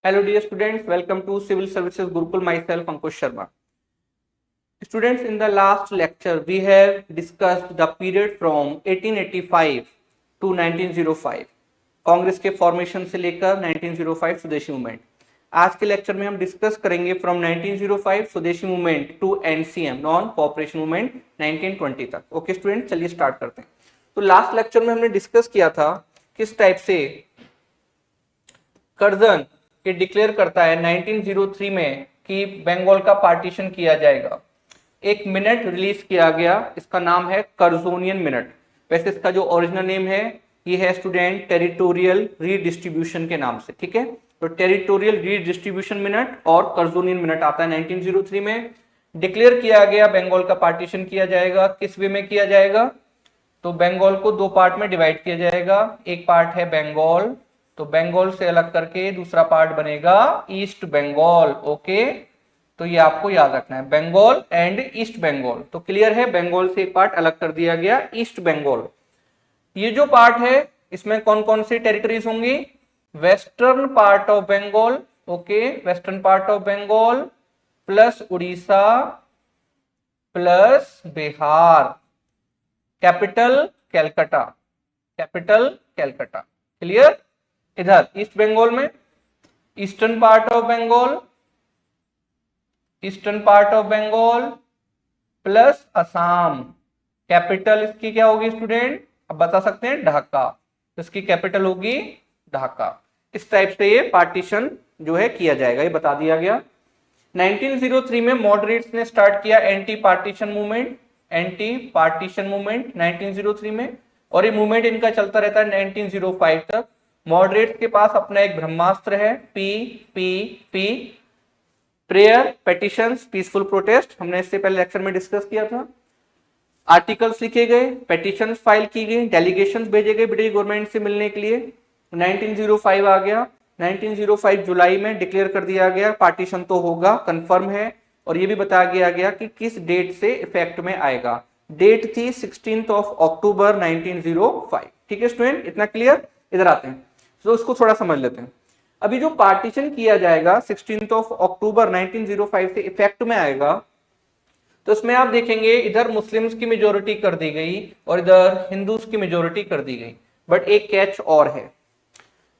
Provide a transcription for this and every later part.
Hello dear students, welcome to Civil Services Gurukul. Myself Ankush Sharma. Students, in the last lecture we have discussed the period from 1885 to 1905. Congress के formation से लेकर 1905 Swadeshi movement. आज के lecture में हम discuss करेंगे from 1905 Swadeshi movement to NCM non cooperation movement 1920 तक. Okay student, चलिए स्टार्ट करते हैं. तो लास्ट लेक्चर में हमने डिस्कस किया था किस टाइप से कर्जन ये डिक्लेयर करता है 1903 में कि बंगाल का पार्टीशन किया जाएगा. एक मिनट रिलीज किया गया, इसका नाम है कर्जोनियन मिनट. वैसे इसका जो ओरिजिनल नेम है ये है स्टूडेंट टेरिटोरियल रीडिस्ट्रीब्यूशन के नाम से. ठीक है, तो टेरिटोरियल रीडिस्ट्रीब्यूशन मिनट और कर्जोनियन मिनट आता है 1903 में. डिक्लेयर किया गया बंगाल का पार्टीशन किया जाएगा. किस वे में किया जाएगा? तो बंगाल को दो पार्ट में डिवाइड किया जाएगा. एक पार्ट है बंगाल, तो बंगाल से अलग करके दूसरा पार्ट बनेगा ईस्ट बंगाल. ओके, तो ये आपको याद रखना है, बंगाल एंड ईस्ट बंगाल. तो क्लियर है, बंगाल से एक पार्ट अलग कर दिया गया, ईस्ट बंगाल. ये जो पार्ट है इसमें कौन कौन सी टेरिटरीज होंगी? Western part of Bengal. Okay, western part of Bengal plus Orissa plus Bihar. Capital Calcutta, capital Calcutta. Clear? इधर ईस्ट बंगाल में eastern part of Bengal, eastern part of Bengal plus Assam. Capital इसकी क्या होगी स्टूडेंट? अब बता सकते हैं ढाका. इसकी कैपिटल होगी ढाका. इस टाइप से ये पार्टीशन जो है किया जाएगा, ये बता दिया गया. 1903 में मॉडरेट्स ने स्टार्ट किया anti partition movement, anti partition movement 1903 में. और ये मूवमेंट इनका चलता रहता है 1905 तक. मॉडरेट्स के पास अपना एक ब्रह्मास्त्र है, P, prayer, petitions, peaceful protest. हमने इससे पहले लेक्चर में डिस्कस किया था. आर्टिकल्स लिखे गए, पेटिशंस फाइल की गई, डेलीगेशंस भेजे गए ब्रिटिश गवर्नमेंट से मिलने के लिए. 1905 आ गया. 1905 जुलाई में डिक्लेयर कर दिया गया पार्टीशन तो होगा, कंफर्म है. और ये भी बताया गया कि किस डेट से इफेक्ट में आएगा. डेट थी 16 अक्टूबर 1905. ठीक है स्टूडेंट, इतना क्लियर? इधर आते हैं तो उसको थोड़ा समझ लेते हैं. अभी जो पार्टीशन किया जाएगा 16 अक्टूबर 1905 से इफेक्ट में आएगा, तो इसमें आप देखेंगे इधर मुस्लिम्स की मेजोरिटी कर दी गई और इधर हिंदूज की मेजोरिटी कर दी गई. बट एक कैच और है,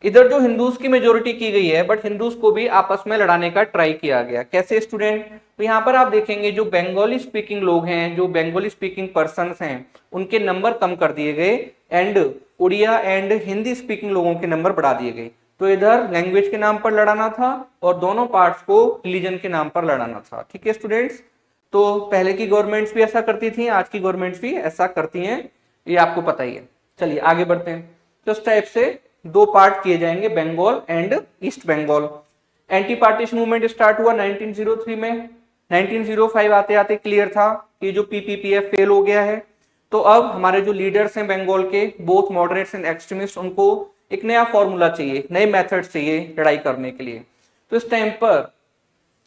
इधर जो हिंदूज की मेजोरिटी की गई है बट हिंदूज को भी आपस में लड़ाने का ट्राई किया गया. कैसे स्टूडेंट? तो यहाँ पर आप देखेंगे जो बंगाली स्पीकिंग लोग हैं, जो बंगाली स्पीकिंग पर्सन्स हैं, उनके नंबर कम कर दिए गए and Oriya and Hindi speaking लोगों के नंबर बढ़ा दिए गए. तो इधर लैंग्वेज के नाम पर लड़ाना था और दोनों पार्ट्स को रिलीजन के नाम पर लड़ाना था. ठीक है स्टूडेंट्स, तो पहले की गवर्नमेंट्स भी ऐसा करती थी, आज की गवर्नमेंट्स भी ऐसा करती हैं, ये आपको पता ही है. चलिए आगे बढ़ते हैं. तो इस टाइप से दो पार्ट किए जाएंगे, Bengal and east Bengal. Anti partition movement start हुआ 1903 में. 1905 आते आते क्लियर था कि जो पीपीपीएफ फेल हो गया है. तो अब हमारे जो लीडर्स हैं बंगाल के, बोथ मॉडरेट्स एंड एक्सट्रीमिस्ट, उनको एक नया फॉर्मूला चाहिए, नए मेथड्स चाहिए लड़ाई करने के लिए. तो इस टाइम पर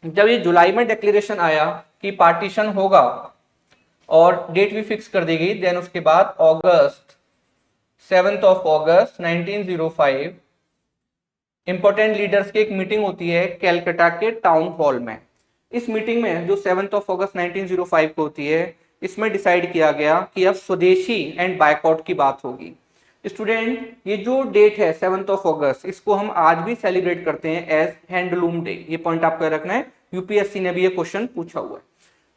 जब ये जुलाई में डिक्लेरेशन आया कि पार्टीशन होगा और डेट भी फिक्स कर दी गई, देन उसके बाद अगस्त 7 अगस्त 1905 इंपॉर्टेंट लीडर्स की एक मीटिंग होती है कैलकाटा के टाउन हॉल में. इस मीटिंग में जो 7 अगस्त 1905 को होती है, इसमें डिसाइड किया गया कि अब स्वदेशी एंड बायकॉट की बात होगी. स्टूडेंट, ये जो डेट है 7 अगस्त, इसको हम आज भी सेलिब्रेट करते हैं एज हैंडलूम डे. ये पॉइंट आपको याद रखना है, यूपीएससी ने भी ये क्वेश्चन पूछा हुआ है.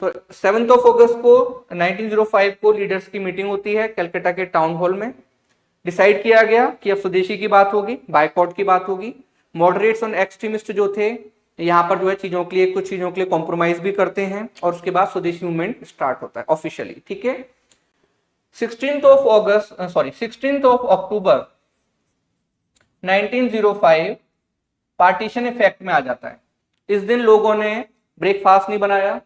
तो 7 अगस्त को 1905 को लीडर्स की मीटिंग होती है कैलकाटा के टाउन हॉल में. डिसाइड किया गया कि अब स्वदेशी की बात होगी, बायकॉट की बात होगी. मॉडरेट्स और एक्सट्रीमिस्ट जो थे यहाँ पर जो है चीजों के लिए, कुछ चीजों के लिए कॉम्प्रोमाइज भी करते हैं और उसके बाद स्वदेशी मूवमेंट स्टार्ट होता है ऑफिशियली. ठीक है, 16 अक्टूबर 1905 पार्टीशन इफेक्ट में आ जाता है. इस दिन लोगों ने ब्रेकफास्ट नहीं बनाया.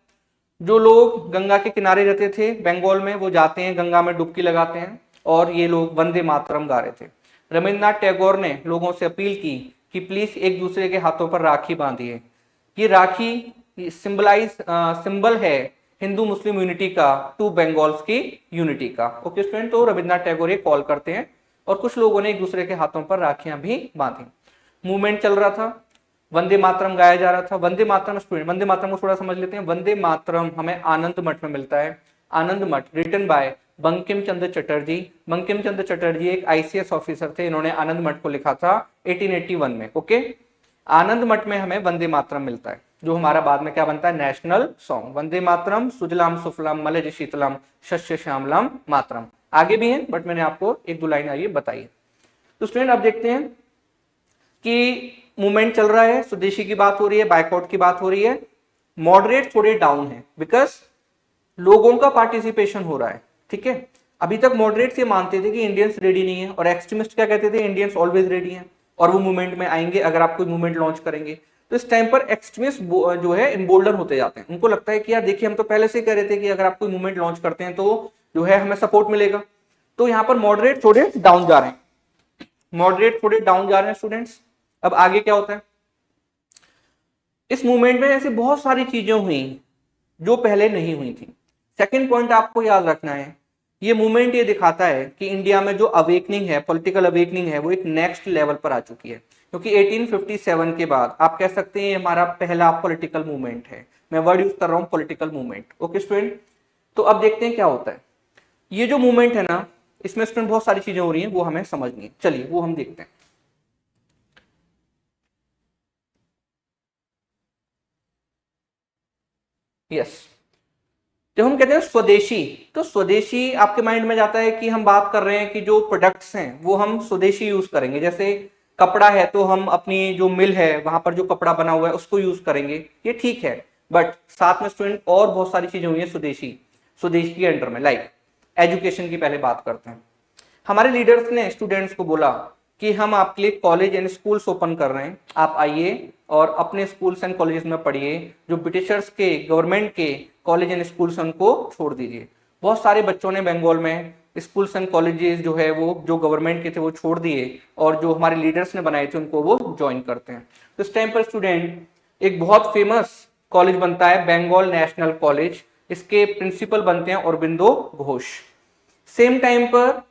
जो लोग गंगा के किनारे रहते थे बंगाल में, वो जाते हैं गंगा में डुबकी लगाते हैं और ये लोग वंदे मातरम गा रहे थे. रविन्द्रनाथ टैगोर ने लोगों से अपील की कि प्लीज एक दूसरे के हाथों पर राखी बांधिए. ये राखी सिंबल है हिंदू मुस्लिम यूनिटी का, टू बंगाल्स की यूनिटी का. ओके स्टूडेंट, तो रविन्द्रनाथ टैगोर ये कॉल करते हैं और कुछ लोगों ने एक दूसरे के हाथों पर राखियां भी बांधी. मूवमेंट चल रहा था, वंदे मातरम गाया जा रहा था। वंदे मातरम स्टूडेंट, वंदे मातरम को थोड़ा समझ लेते हैं। वंदे मातरम हमें आनंद मठ में मिलता है। आनंद मठ रिटन बाय बंकिम चंद्र चटर्जी। बंकिम चंद्र चटर्जी एक आईसीएस ऑफिसर थे, इन्होंने आनंद मठ को लिखा था 1881 में। ओके, आनंद मठ में हमें वंदे मातरम मिलता है, जो हमारा बाद में क्या बनता है, नेशनल सॉन्ग। वंदे मातरम सुजलाम सुफलाम मलयज शीतलम शस्य श्यामलाम मातरम। आगे भी है बट मैंने आपको एक दो लाइन आइए बताई। तो स्टूडेंट अब देखते हैं कि मूवमेंट चल रहा है, स्वदेशी की बात हो रही है, बायकॉट की बात हो रही है। मॉडरेट थोड़े डाउन है बिकॉज लोगों का पार्टिसिपेशन हो रहा है। ठीक है, अभी तक मॉडरेट्स ये मानते थे कि इंडियंस रेडी नहीं है, और एक्सट्रीमिस्ट क्या कहते थे, इंडियंस ऑलवेज रेडी हैं और वो मूवमेंट में आएंगे अगर आप कोई मूवमेंट लॉन्च करेंगे। तो इस टाइम पर एक्सट्रीमिस्ट जो है इम्बोल्डन होते जाते हैं। उनको लगता है कि यार देखिए, हम तो पहले से ही कह रहे थे कि अगर आप कोई मूवमेंट लॉन्च करते हैं तो जो है हमें सपोर्ट मिलेगा। तो यहाँ पर मॉडरेट थोड़े डाउन जा रहे हैं, मॉडरेट थोड़े डाउन जा रहे हैं स्टूडेंट्स। अब आगे क्या होता है, इस मूवमेंट में ऐसी बहुत सारी चीजें हुई जो पहले नहीं हुई थी। सेकंड पॉइंट आपको याद रखना है, ये मूवमेंट ये दिखाता है कि इंडिया में जो अवेकनिंग है, पॉलिटिकल अवेकनिंग है, वो एक नेक्स्ट लेवल पर आ चुकी है। क्योंकि 1857 के बाद आप कह सकते हैं ये हमारा पहला पॉलिटिकल मूवमेंट है। मैं वर्ड यूज कर रहा हूं पॉलिटिकल मूवमेंट। ओके स्टूडेंट, तो अब देखते हैं क्या होता है। ये जो मूवमेंट है ना, इसमें स्टूडेंट बहुत सारी चीजें हो रही हैं, वो हमें समझनी है। चलिए वो हम देखते हैं। यस, जब हम कहते हैं स्वदेशी, तो स्वदेशी आपके माइंड में जाता है कि हम बात कर रहे हैं कि जो प्रोडक्ट्स हैं वो हम स्वदेशी यूज करेंगे। जैसे कपड़ा है तो हम अपनी जो मिल है वहां पर जो कपड़ा बना हुआ है उसको यूज करेंगे, ये ठीक है। बट साथ में स्टूडेंट और बहुत सारी चीजें हुई है स्वदेशी, स्वदेशी के अंडर में। लाइक एजुकेशन की पहले बात करते हैं। हमारे लीडर्स ने स्टूडेंट्स को बोला कि हम आपके लिए कॉलेज एंड स्कूल्स ओपन कर रहे हैं, आप आइए और अपने स्कूल्स एंड कॉलेजेस में पढ़िए। जो ब्रिटिशर्स के गवर्नमेंट के कॉलेज एंड स्कूल्स उनको छोड़ दीजिए। बहुत सारे बच्चों ने बंगाल में स्कूल्स एंड कॉलेजेस जो है वो जो गवर्नमेंट के थे वो छोड़ दिए, और जो हमारे लीडर्स ने बनाए थे उनको वो ज्वाइन करते हैं। तो इस टाइम पर स्टूडेंट एक बहुत फेमस कॉलेज बनता है बंगाल नेशनल कॉलेज। इसके प्रिंसिपल बनते हैं अरबिंदो घोष। सेम टाइम पर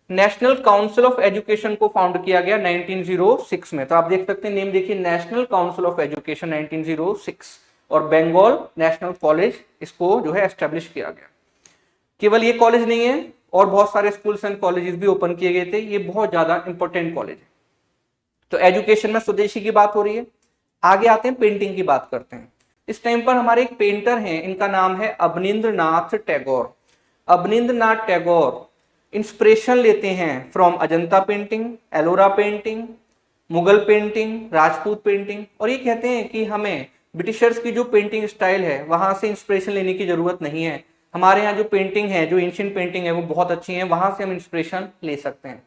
नेशनल काउंसिल ऑफ एजुकेशन को फाउंड किया गया 1906 में। तो आप देख सकते हैं नेम देखिए, नेशनल काउंसिल ऑफ एजुकेशन 1906, और बंगाल नेशनल कॉलेज इसको जो है एस्टेब्लिश किया गया। केवल ये कॉलेज नहीं है, और बहुत सारे स्कूल्स एंड कॉलेजेस भी ओपन किए गए थे। ये बहुत ज्यादा इंपॉर्टेंट कॉलेज है। तो एजुकेशन में स्वदेशी की बात हो रही है। आगे आते हैं, पेंटिंग की बात करते हैं। इस टाइम पर हमारे एक पेंटर हैं, इनका नाम है अवनींद्रनाथ टैगोर। अवनींद्रनाथ टैगोर इंस्पिरेशन लेते हैं from Ajanta painting, Ellora painting, Mughal painting, Rajput painting, और ये कहते हैं कि हमें ब्रिटिशर्स की जो पेंटिंग स्टाइल है वहां से इंस्पिरेशन लेने की जरूरत नहीं है। हमारे यहाँ जो पेंटिंग है, जो एंशिएंट पेंटिंग है, वो बहुत अच्छी है, वहां से हम इंस्पिरेशन ले सकते हैं।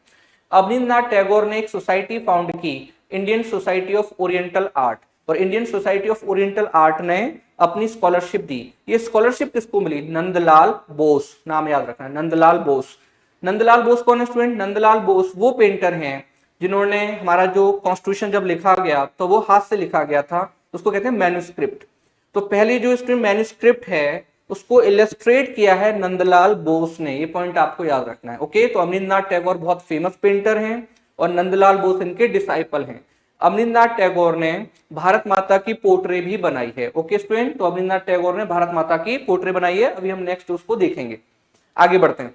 अवनींद्रनाथ टैगोर ने एक सोसाइटी फाउंड की, Indian society of oriental art, और Indian society of oriental art ने अपनी स्कॉलरशिप दी। ये स्कॉलरशिप किसको मिली, नंदलाल बोस, नाम याद रखना, नंदलाल बोस। नंदलाल बोस कौन है स्टूडेंट, नंदलाल बोस वो पेंटर हैं जिन्होंने हमारा जो कॉन्स्टिट्यूशन जब लिखा गया तो वो हाथ से लिखा गया था, उसको कहते हैं मैन्युस्क्रिप्ट। तो पहली जो स्टूडेंट मैन्युस्क्रिप्ट है उसको इलस्ट्रेट किया है नंदलाल बोस ने। ये पॉइंट आपको याद रखना है। ओके, तो अवनींद्रनाथ टैगोर बहुत फेमस पेंटर हैं और नंदलाल बोस इनके डिसाइपल हैं। अवनींद्रनाथ टैगोर ने भारत माता की पोर्ट्रे भी बनाई है। ओके स्टूडेंट, तो अवनींद्रनाथ टैगोर ने भारत माता की पोर्ट्रे बनाई है। अभी हम नेक्स्ट उसको देखेंगे। आगे बढ़ते हैं,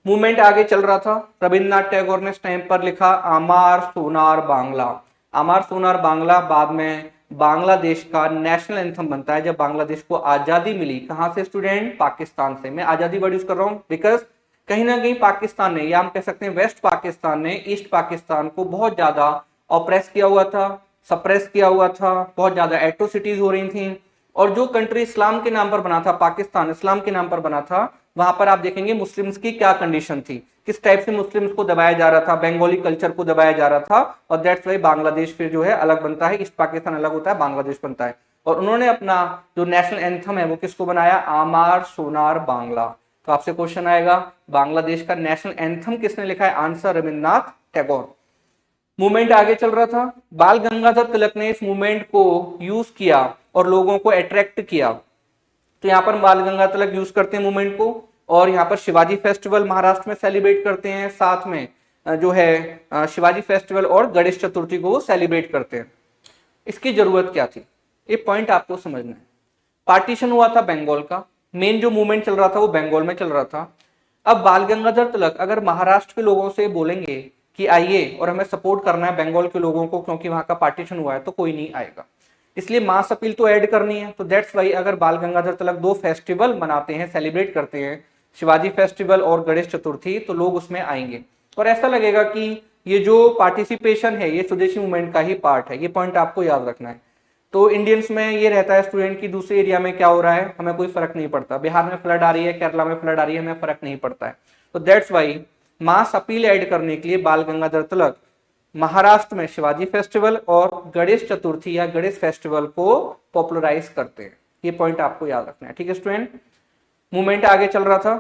मूवमेंट आगे चल रहा था। रविन्द्रनाथ टैगोर ने इस टाइम पर लिखा आमार सोनार बांग्ला। आमार सोनार बांग्ला बाद में बांग्लादेश का नेशनल एंथम बनता है जब बांग्लादेश को आजादी मिली। कहां से स्टूडेंट, पाकिस्तान से। मैं आजादी वर्ड यूज कर रहा हूं बिकॉज कहीं ना कहीं पाकिस्तान ने, या हम कह सकते हैं वेस्ट पाकिस्तान ने, ईस्ट पाकिस्तान को बहुत ज्यादा ऑप्रेस किया हुआ था, सप्रेस किया हुआ था, बहुत ज्यादा एट्रोसिटीज हो रही थी। और जो कंट्री इस्लाम के नाम पर बना था, पाकिस्तान इस्लाम के नाम पर बना था, वहां पर आप देखेंगे मुस्लिम्स की क्या कंडीशन थी, किस टाइप से मुस्लिम्स को दबाया जा रहा था, बंगाली कल्चर को दबाया जा रहा था। और दैट्स वाई बांग्लादेश फिर जो है अलग बनता है, ईस्ट पाकिस्तान अलग होता है, बांग्लादेश बनता है। और उन्होंने अपना जो नेशनल एंथम है वो किसको बनाया, आमार सोनार बांग्ला। तो आपसे क्वेश्चन आएगा, बांग्लादेश का नेशनल एंथम किसने लिखा है, आंसर रविन्द्रनाथ टैगोर। मूवमेंट आगे चल रहा था। बाल गंगाधर तिलक ने इस मूवमेंट को यूज किया और लोगों को अट्रैक्ट किया। तो यहाँ पर बाल गंगाधर तिलक यूज करते हैं मूवमेंट को, और यहाँ पर शिवाजी फेस्टिवल महाराष्ट्र में सेलिब्रेट करते हैं। साथ में जो है शिवाजी फेस्टिवल और गणेश चतुर्थी को वो सेलिब्रेट करते हैं। इसकी जरूरत क्या थी, ये पॉइंट आपको समझना है। पार्टीशन हुआ था बंगाल का, मेन जो मूवमेंट चल रहा था वो बंगाल में चल रहा था। अब बाल गंगाधर तिलक अगर महाराष्ट्र के लोगों से बोलेंगे कि आइए और हमें सपोर्ट करना है बंगाल के लोगों को क्योंकि वहां का पार्टीशन हुआ है, तो कोई नहीं आएगा। इसलिए मास अपील तो ऐड करनी है। तो दैट्स वाई अगर बाल गंगाधर तिलक दो फेस्टिवल मनाते हैं, सेलिब्रेट करते हैं, शिवाजी फेस्टिवल और गणेश चतुर्थी, तो लोग उसमें आएंगे और ऐसा लगेगा कि ये जो पार्टिसिपेशन है ये स्वदेशी मूवमेंट का ही पार्ट है। ये पॉइंट आपको याद रखना है। तो इंडियंस में ये रहता है स्टूडेंट की दूसरे एरिया में क्या हो रहा है हमें कोई फर्क नहीं पड़ता, बिहार में फ्लड आ रही है, केरला में फ्लड आ रही है, हमें फर्क नहीं पड़ता है। तो that's why mass appeal add करने के लिए बाल गंगाधर तिलक महाराष्ट्र में शिवाजी फेस्टिवल और गणेश चतुर्थी या गणेश फेस्टिवल को पॉपुलराइज करते हैं। ये पॉइंट आपको याद रखना है, ठीक है स्टूडेंट। मूवमेंट आगे चल रहा था।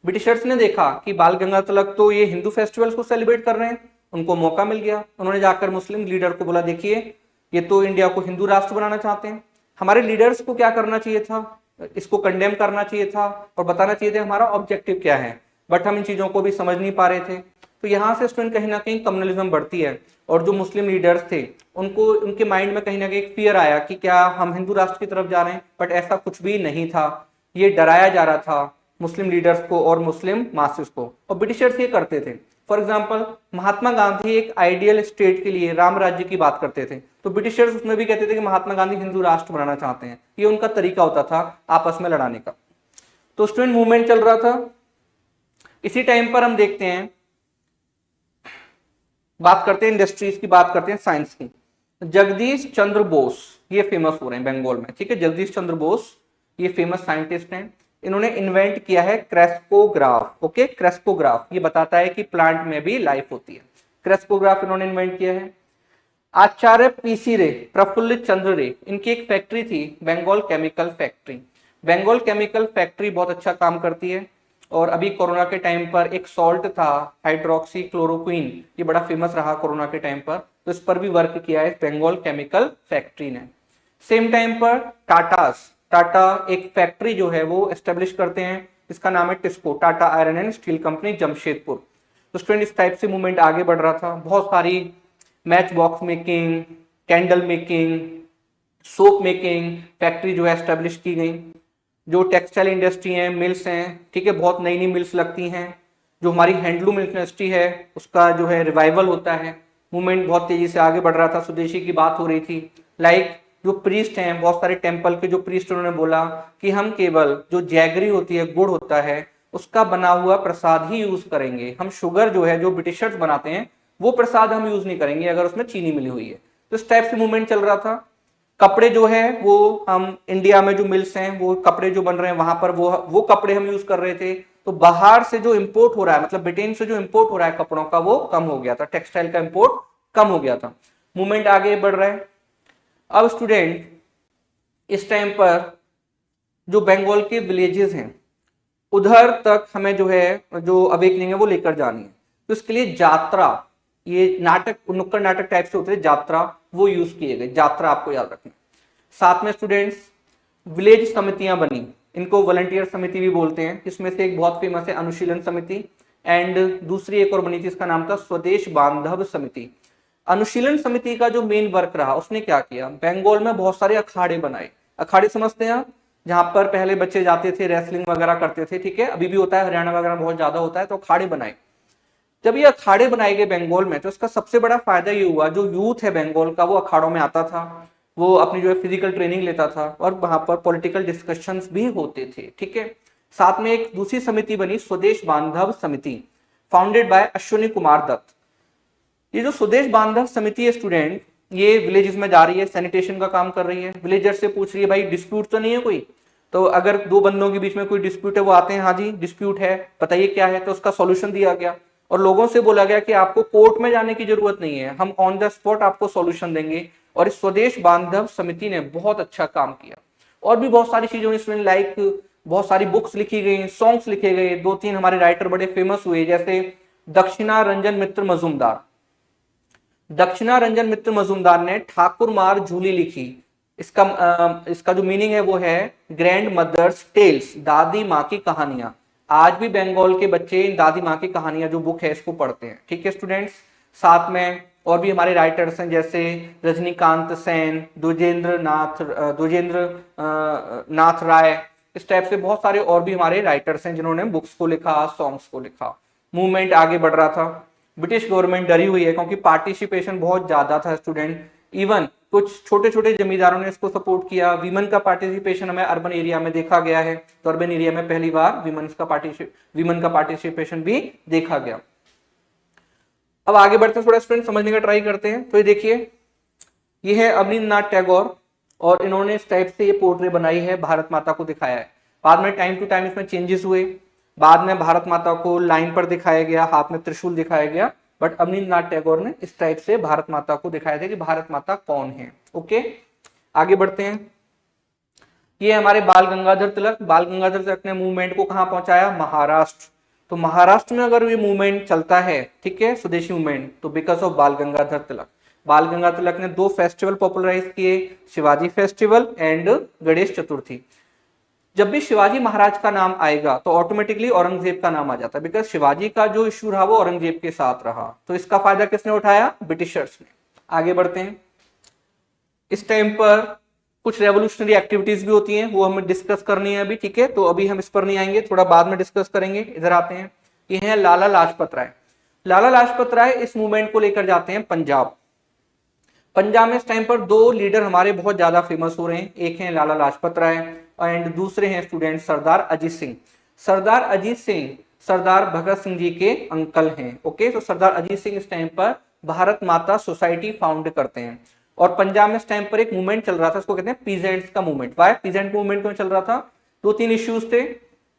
ब्रिटिशर्स ने देखा कि बाल गंगाधर तिलक तो ये हिंदू फेस्टिवल्स को सेलिब्रेट कर रहे हैं, उनको मौका मिल गया। उन्होंने जाकर मुस्लिम लीडर को बोला, देखिए ये तो इंडिया को हिंदू राष्ट्र बनाना चाहते हैं, हमारे लीडर्स को क्या करना चाहिए था, इसको कंडेम करना चाहिए था और बताना चाहिए था हमारा ऑब्जेक्टिव क्या है, बट हम इन चीजों को भी समझ नहीं पा रहे थे। तो यहाँ से स्टूडेंट कहीं ना कहीं कम्युनलिज्म बढ़ती है और जो मुस्लिम लीडर्स थे उनको उनके माइंड में कहीं ना कहीं एक फियर आया कि क्या हम हिंदू राष्ट्र की तरफ जा रहे हैं, बट ऐसा कुछ भी नहीं था। ये डराया जा रहा था मुस्लिम लीडर्स को और मुस्लिम मासेस को, और ब्रिटिशर्स ये करते थे। फॉर एग्जाम्पल महात्मा गांधी एक आइडियल स्टेट के लिए राम राज्य की बात करते थे, तो ब्रिटिशर्स उसमें भी कहते थे कि महात्मा गांधी हिंदू राष्ट्र बनाना चाहते हैं। ये उनका तरीका होता था आपस में लड़ाने का। तो स्टूडेंट मूवमेंट चल रहा था। इसी टाइम पर हम देखते हैं, बात करते हैं इंडस्ट्रीज की, बात करते हैं साइंस की। जगदीश चंद्र बोस ये फेमस हो रहे हैं बंगाल में, ठीक है। जगदीश चंद्र बोस ये फेमस साइंटिस्ट हैं। इन्होंने इन्वेंट किया है क्रेस्कोग्राफ। ओके, क्रेस्कोग्राफ ये बताता है कि प्लांट में भी लाइफ होती है। क्रेस्कोग्राफ इन्होंने इन्वेंट किया है। आचार्य पीसी रे, प्रफुल्ल चंद्र रे, इनकी एक फैक्ट्री थी Bengal chemical factory. Bengal chemical factory बहुत अच्छा काम करती है। और अभी कोरोना के टाइम पर एक सॉल्ट था हाइड्रोक्सी क्लोरोक्विन, ये बड़ा फेमस रहा कोरोना के टाइम पर, तो इस पर भी वर्क किया है बंगाल केमिकल फैक्ट्री ने। सेम टाइम पर टाटा एक फैक्ट्री जो है वो एस्टेब्लिश करते हैं, इसका नाम है TISCO, Tata iron and steel company Jamshedpur. तो स्टूडेंट इस टाइप से मूवमेंट आगे बढ़ रहा था। बहुत सारी match box making, candle making, soap making factory जो है एस्टेब्लिश की गई। जो टेक्सटाइल इंडस्ट्री है, मिल्स हैं, ठीक है, बहुत नई नई मिल्स लगती हैं। जो हमारी हैंडलूम इंडस्ट्री है उसका जो है रिवाइवल होता है। मूवमेंट बहुत तेजी से आगे बढ़ रहा था, स्वदेशी की बात हो रही थी। लाइक जो प्रीस्ट हैं, बहुत सारे टेम्पल के जो प्रीस्ट, उन्होंने बोला कि हम केवल जो जैगरी होती है, गुड़ होता है, उसका बना हुआ प्रसाद ही यूज करेंगे। हम शुगर जो है जो ब्रिटिशर्स बनाते हैं वो प्रसाद हम यूज नहीं करेंगे अगर उसमें चीनी मिली हुई है। तो इस टाइप से मूवमेंट चल रहा था। कपड़े जो है वो हम इंडिया में जो मिल्स हैं वो कपड़े जो बन रहे हैं वहां पर वो कपड़े हम यूज कर रहे थे। तो बाहर से जो इंपोर्ट हो रहा है, मतलब ब्रिटेन से जो इंपोर्ट हो रहा है कपड़ों का, वो कम हो गया था, टेक्सटाइल का इंपोर्ट कम हो गया था। मूवमेंट आगे बढ़ रहा है। अब स्टूडेंट इस टाइम पर जो बंगाल के विलेजेस हैं उधर तक हमें जो है जो अवेकनिंग है वो लेकर जानी है। तो इसके लिए यात्रा, ये नाटक, नुक्कड़ नाटक टाइप से होते हैं, यात्रा, वो यूज किए गए। यात्रा आपको याद रखना। साथ में स्टूडेंट्स विलेज समितियां बनी, इनको वॉलंटियर समिति भी बोलते हैं। इसमें से एक बहुत फेमस है अनुशीलन समिति, एंड दूसरी एक और बनी थी, इसका नाम था स्वदेश बांधव समिति। अनुशीलन समिति का जो मेन वर्क रहा, उसने क्या किया, बंगाल में बहुत सारे अखाड़े बनाए। अखाड़े समझते हैं आप, जहां पर पहले बच्चे जाते थे, रेसलिंग वगैरह करते थे, ठीक है, अभी भी होता है, हरियाणा वगैरह बहुत ज्यादा होता है। तो अखाड़े बनाए। जब ये अखाड़े बनाए गए बंगाल में, तो इसका सबसे बड़ा फायदा ये हुआ, जो यूथ है बंगाल का वो अखाड़ों में आता था, वो अपनी जो है फिजिकल ट्रेनिंग लेता था और वहां पर पॉलिटिकल डिस्कशंस भी होते थे, ठीक है। साथ में एक दूसरी समिति बनी, स्वदेश बांधव समिति, फाउंडेड बाय अश्विनी कुमार दत्त। ये जो स्वदेश बांधव समिति है स्टूडेंट, ये विलेजेस में जा रही है, सैनिटेशन का काम कर रही है। विलेजर से पूछ रही है भाई डिस्प्यूट तो नहीं है कोई, तो अगर दो बंदों के बीच में कोई डिस्प्यूट है वो आते हैं, हाँ जी डिस्प्यूट है, बताइए क्या है, तो उसका सॉल्यूशन दिया गया। और लोगों से बोला गया कि आपको कोर्ट में जाने की जरूरत नहीं है, हम ऑन द स्पॉट आपको सॉल्यूशन देंगे। और इस स्वदेश बांधव समिति ने बहुत अच्छा काम किया। और भी बहुत सारी चीजों में लाइक बहुत सारी बुक्स लिखी गई, सॉन्ग्स लिखे गए। दो तीन हमारे राइटर बड़े फेमस हुए, जैसे दक्षिणा रंजन मित्र मजूमदार। दक्षिणा रंजन मित्र मजूमदार ने ठाकुर मार झूली लिखी। इसका जो मीनिंग है वो है ग्रैंड मदर्स टेल्स, दादी माँ की कहानियां। आज भी बंगाल के बच्चे दादी माँ की कहानियां जो बुक है इसको पढ़ते हैं, ठीक है स्टूडेंट्स। साथ में और भी हमारे राइटर्स हैं जैसे रजनीकांत सेन, द्विजेंद्र नाथ राय, इस टाइप से बहुत सारे और भी हमारे राइटर्स हैं जिन्होंने बुक्स को लिखा, सॉन्ग्स को लिखा। मूवमेंट आगे बढ़ रहा था। ब्रिटिश गवर्नमेंट डरी हुई है क्योंकि पार्टिसिपेशन बहुत ज्यादा था स्टूडेंट। इवन कुछ छोटे छोटे जमींदारों ने इसको सपोर्ट किया। विमेन का पार्टिसिपेशन हमें अर्बन एरिया में देखा गया है, तो अर्बन एरिया में पहली बार विमेन का पार्टिसिपेशन भी देखा गया। अब आगे बढ़ते हैं, थोड़ा स्टूडेंट समझने का ट्राई करते हैं। तो ये देखिए, ये है अवनींद्रनाथ टैगोर और इन्होंने इस टाइप से ये पोर्ट्रे बनाई है, भारत माता को दिखाया है। बाद में टाइम टू टाइम इसमें चेंजेस हुए, बाद में भारत माता को लाइन पर दिखाया गया, हाथ में त्रिशूल दिखाया गया, बट अवनींद्रनाथ टैगोर ने इस टाइप से भारत माता को दिखाया था कि भारत माता कौन है। ओके, आगे बढ़ते हैं। ये हमारे बाल गंगाधर तिलक। बाल गंगाधर तिलक ने मूवमेंट को कहां पहुंचाया? महाराष्ट्र। तो महाराष्ट्र में अगर ये मूवमेंट चलता है, ठीक है, स्वदेशी मूवमेंट, तो बिकॉज ऑफ बाल गंगाधर तिलक। बाल गंगाधर तिलक ने 2 फेस्टिवल पॉपुलराइज किए, शिवाजी फेस्टिवल एंड गणेश चतुर्थी। जब भी शिवाजी महाराज का नाम आएगा तो ऑटोमेटिकली औरंगजेब का नाम आ जाता है, बिकॉज शिवाजी का जो इश्यू रहा वो औरंगजेब के साथ रहा। तो इसका फायदा किसने उठाया? ब्रिटिशर्स ने। आगे बढ़ते हैं। इस टाइम पर कुछ रेवोल्यूशनरी एक्टिविटीज भी होती हैं, वो हमें डिस्कस करनी है अभी, ठीक है, तो अभी हम इस पर नहीं आएंगे, थोड़ा बाद में डिस्कस करेंगे। इधर आते हैं, ये है लाला लाजपत राय। लाला लाजपत राय इस मूवमेंट को लेकर जाते हैं पंजाब। पंजाब में इस टाइम पर 2 लीडर हमारे बहुत ज्यादा फेमस हो रहे हैं, एक है लाला लाजपत राय एंड दूसरे हैं स्टूडेंट सरदार अजीत सिंह। सरदार अजीत सिंह सरदार भगत सिंह जी के अंकल हैं। ओके, तो सरदार अजीत सिंह इस टाइम पर भारत माता सोसाइटी फाउंड करते हैं। और पंजाब में इस टाइम पर एक मूवमेंट चल रहा था, उसको कहते हैं पीजेंट्स का मूवमेंट। वाई पीजेंट मूवमेंट क्यों चल रहा था? 2-3 इश्यूज थे।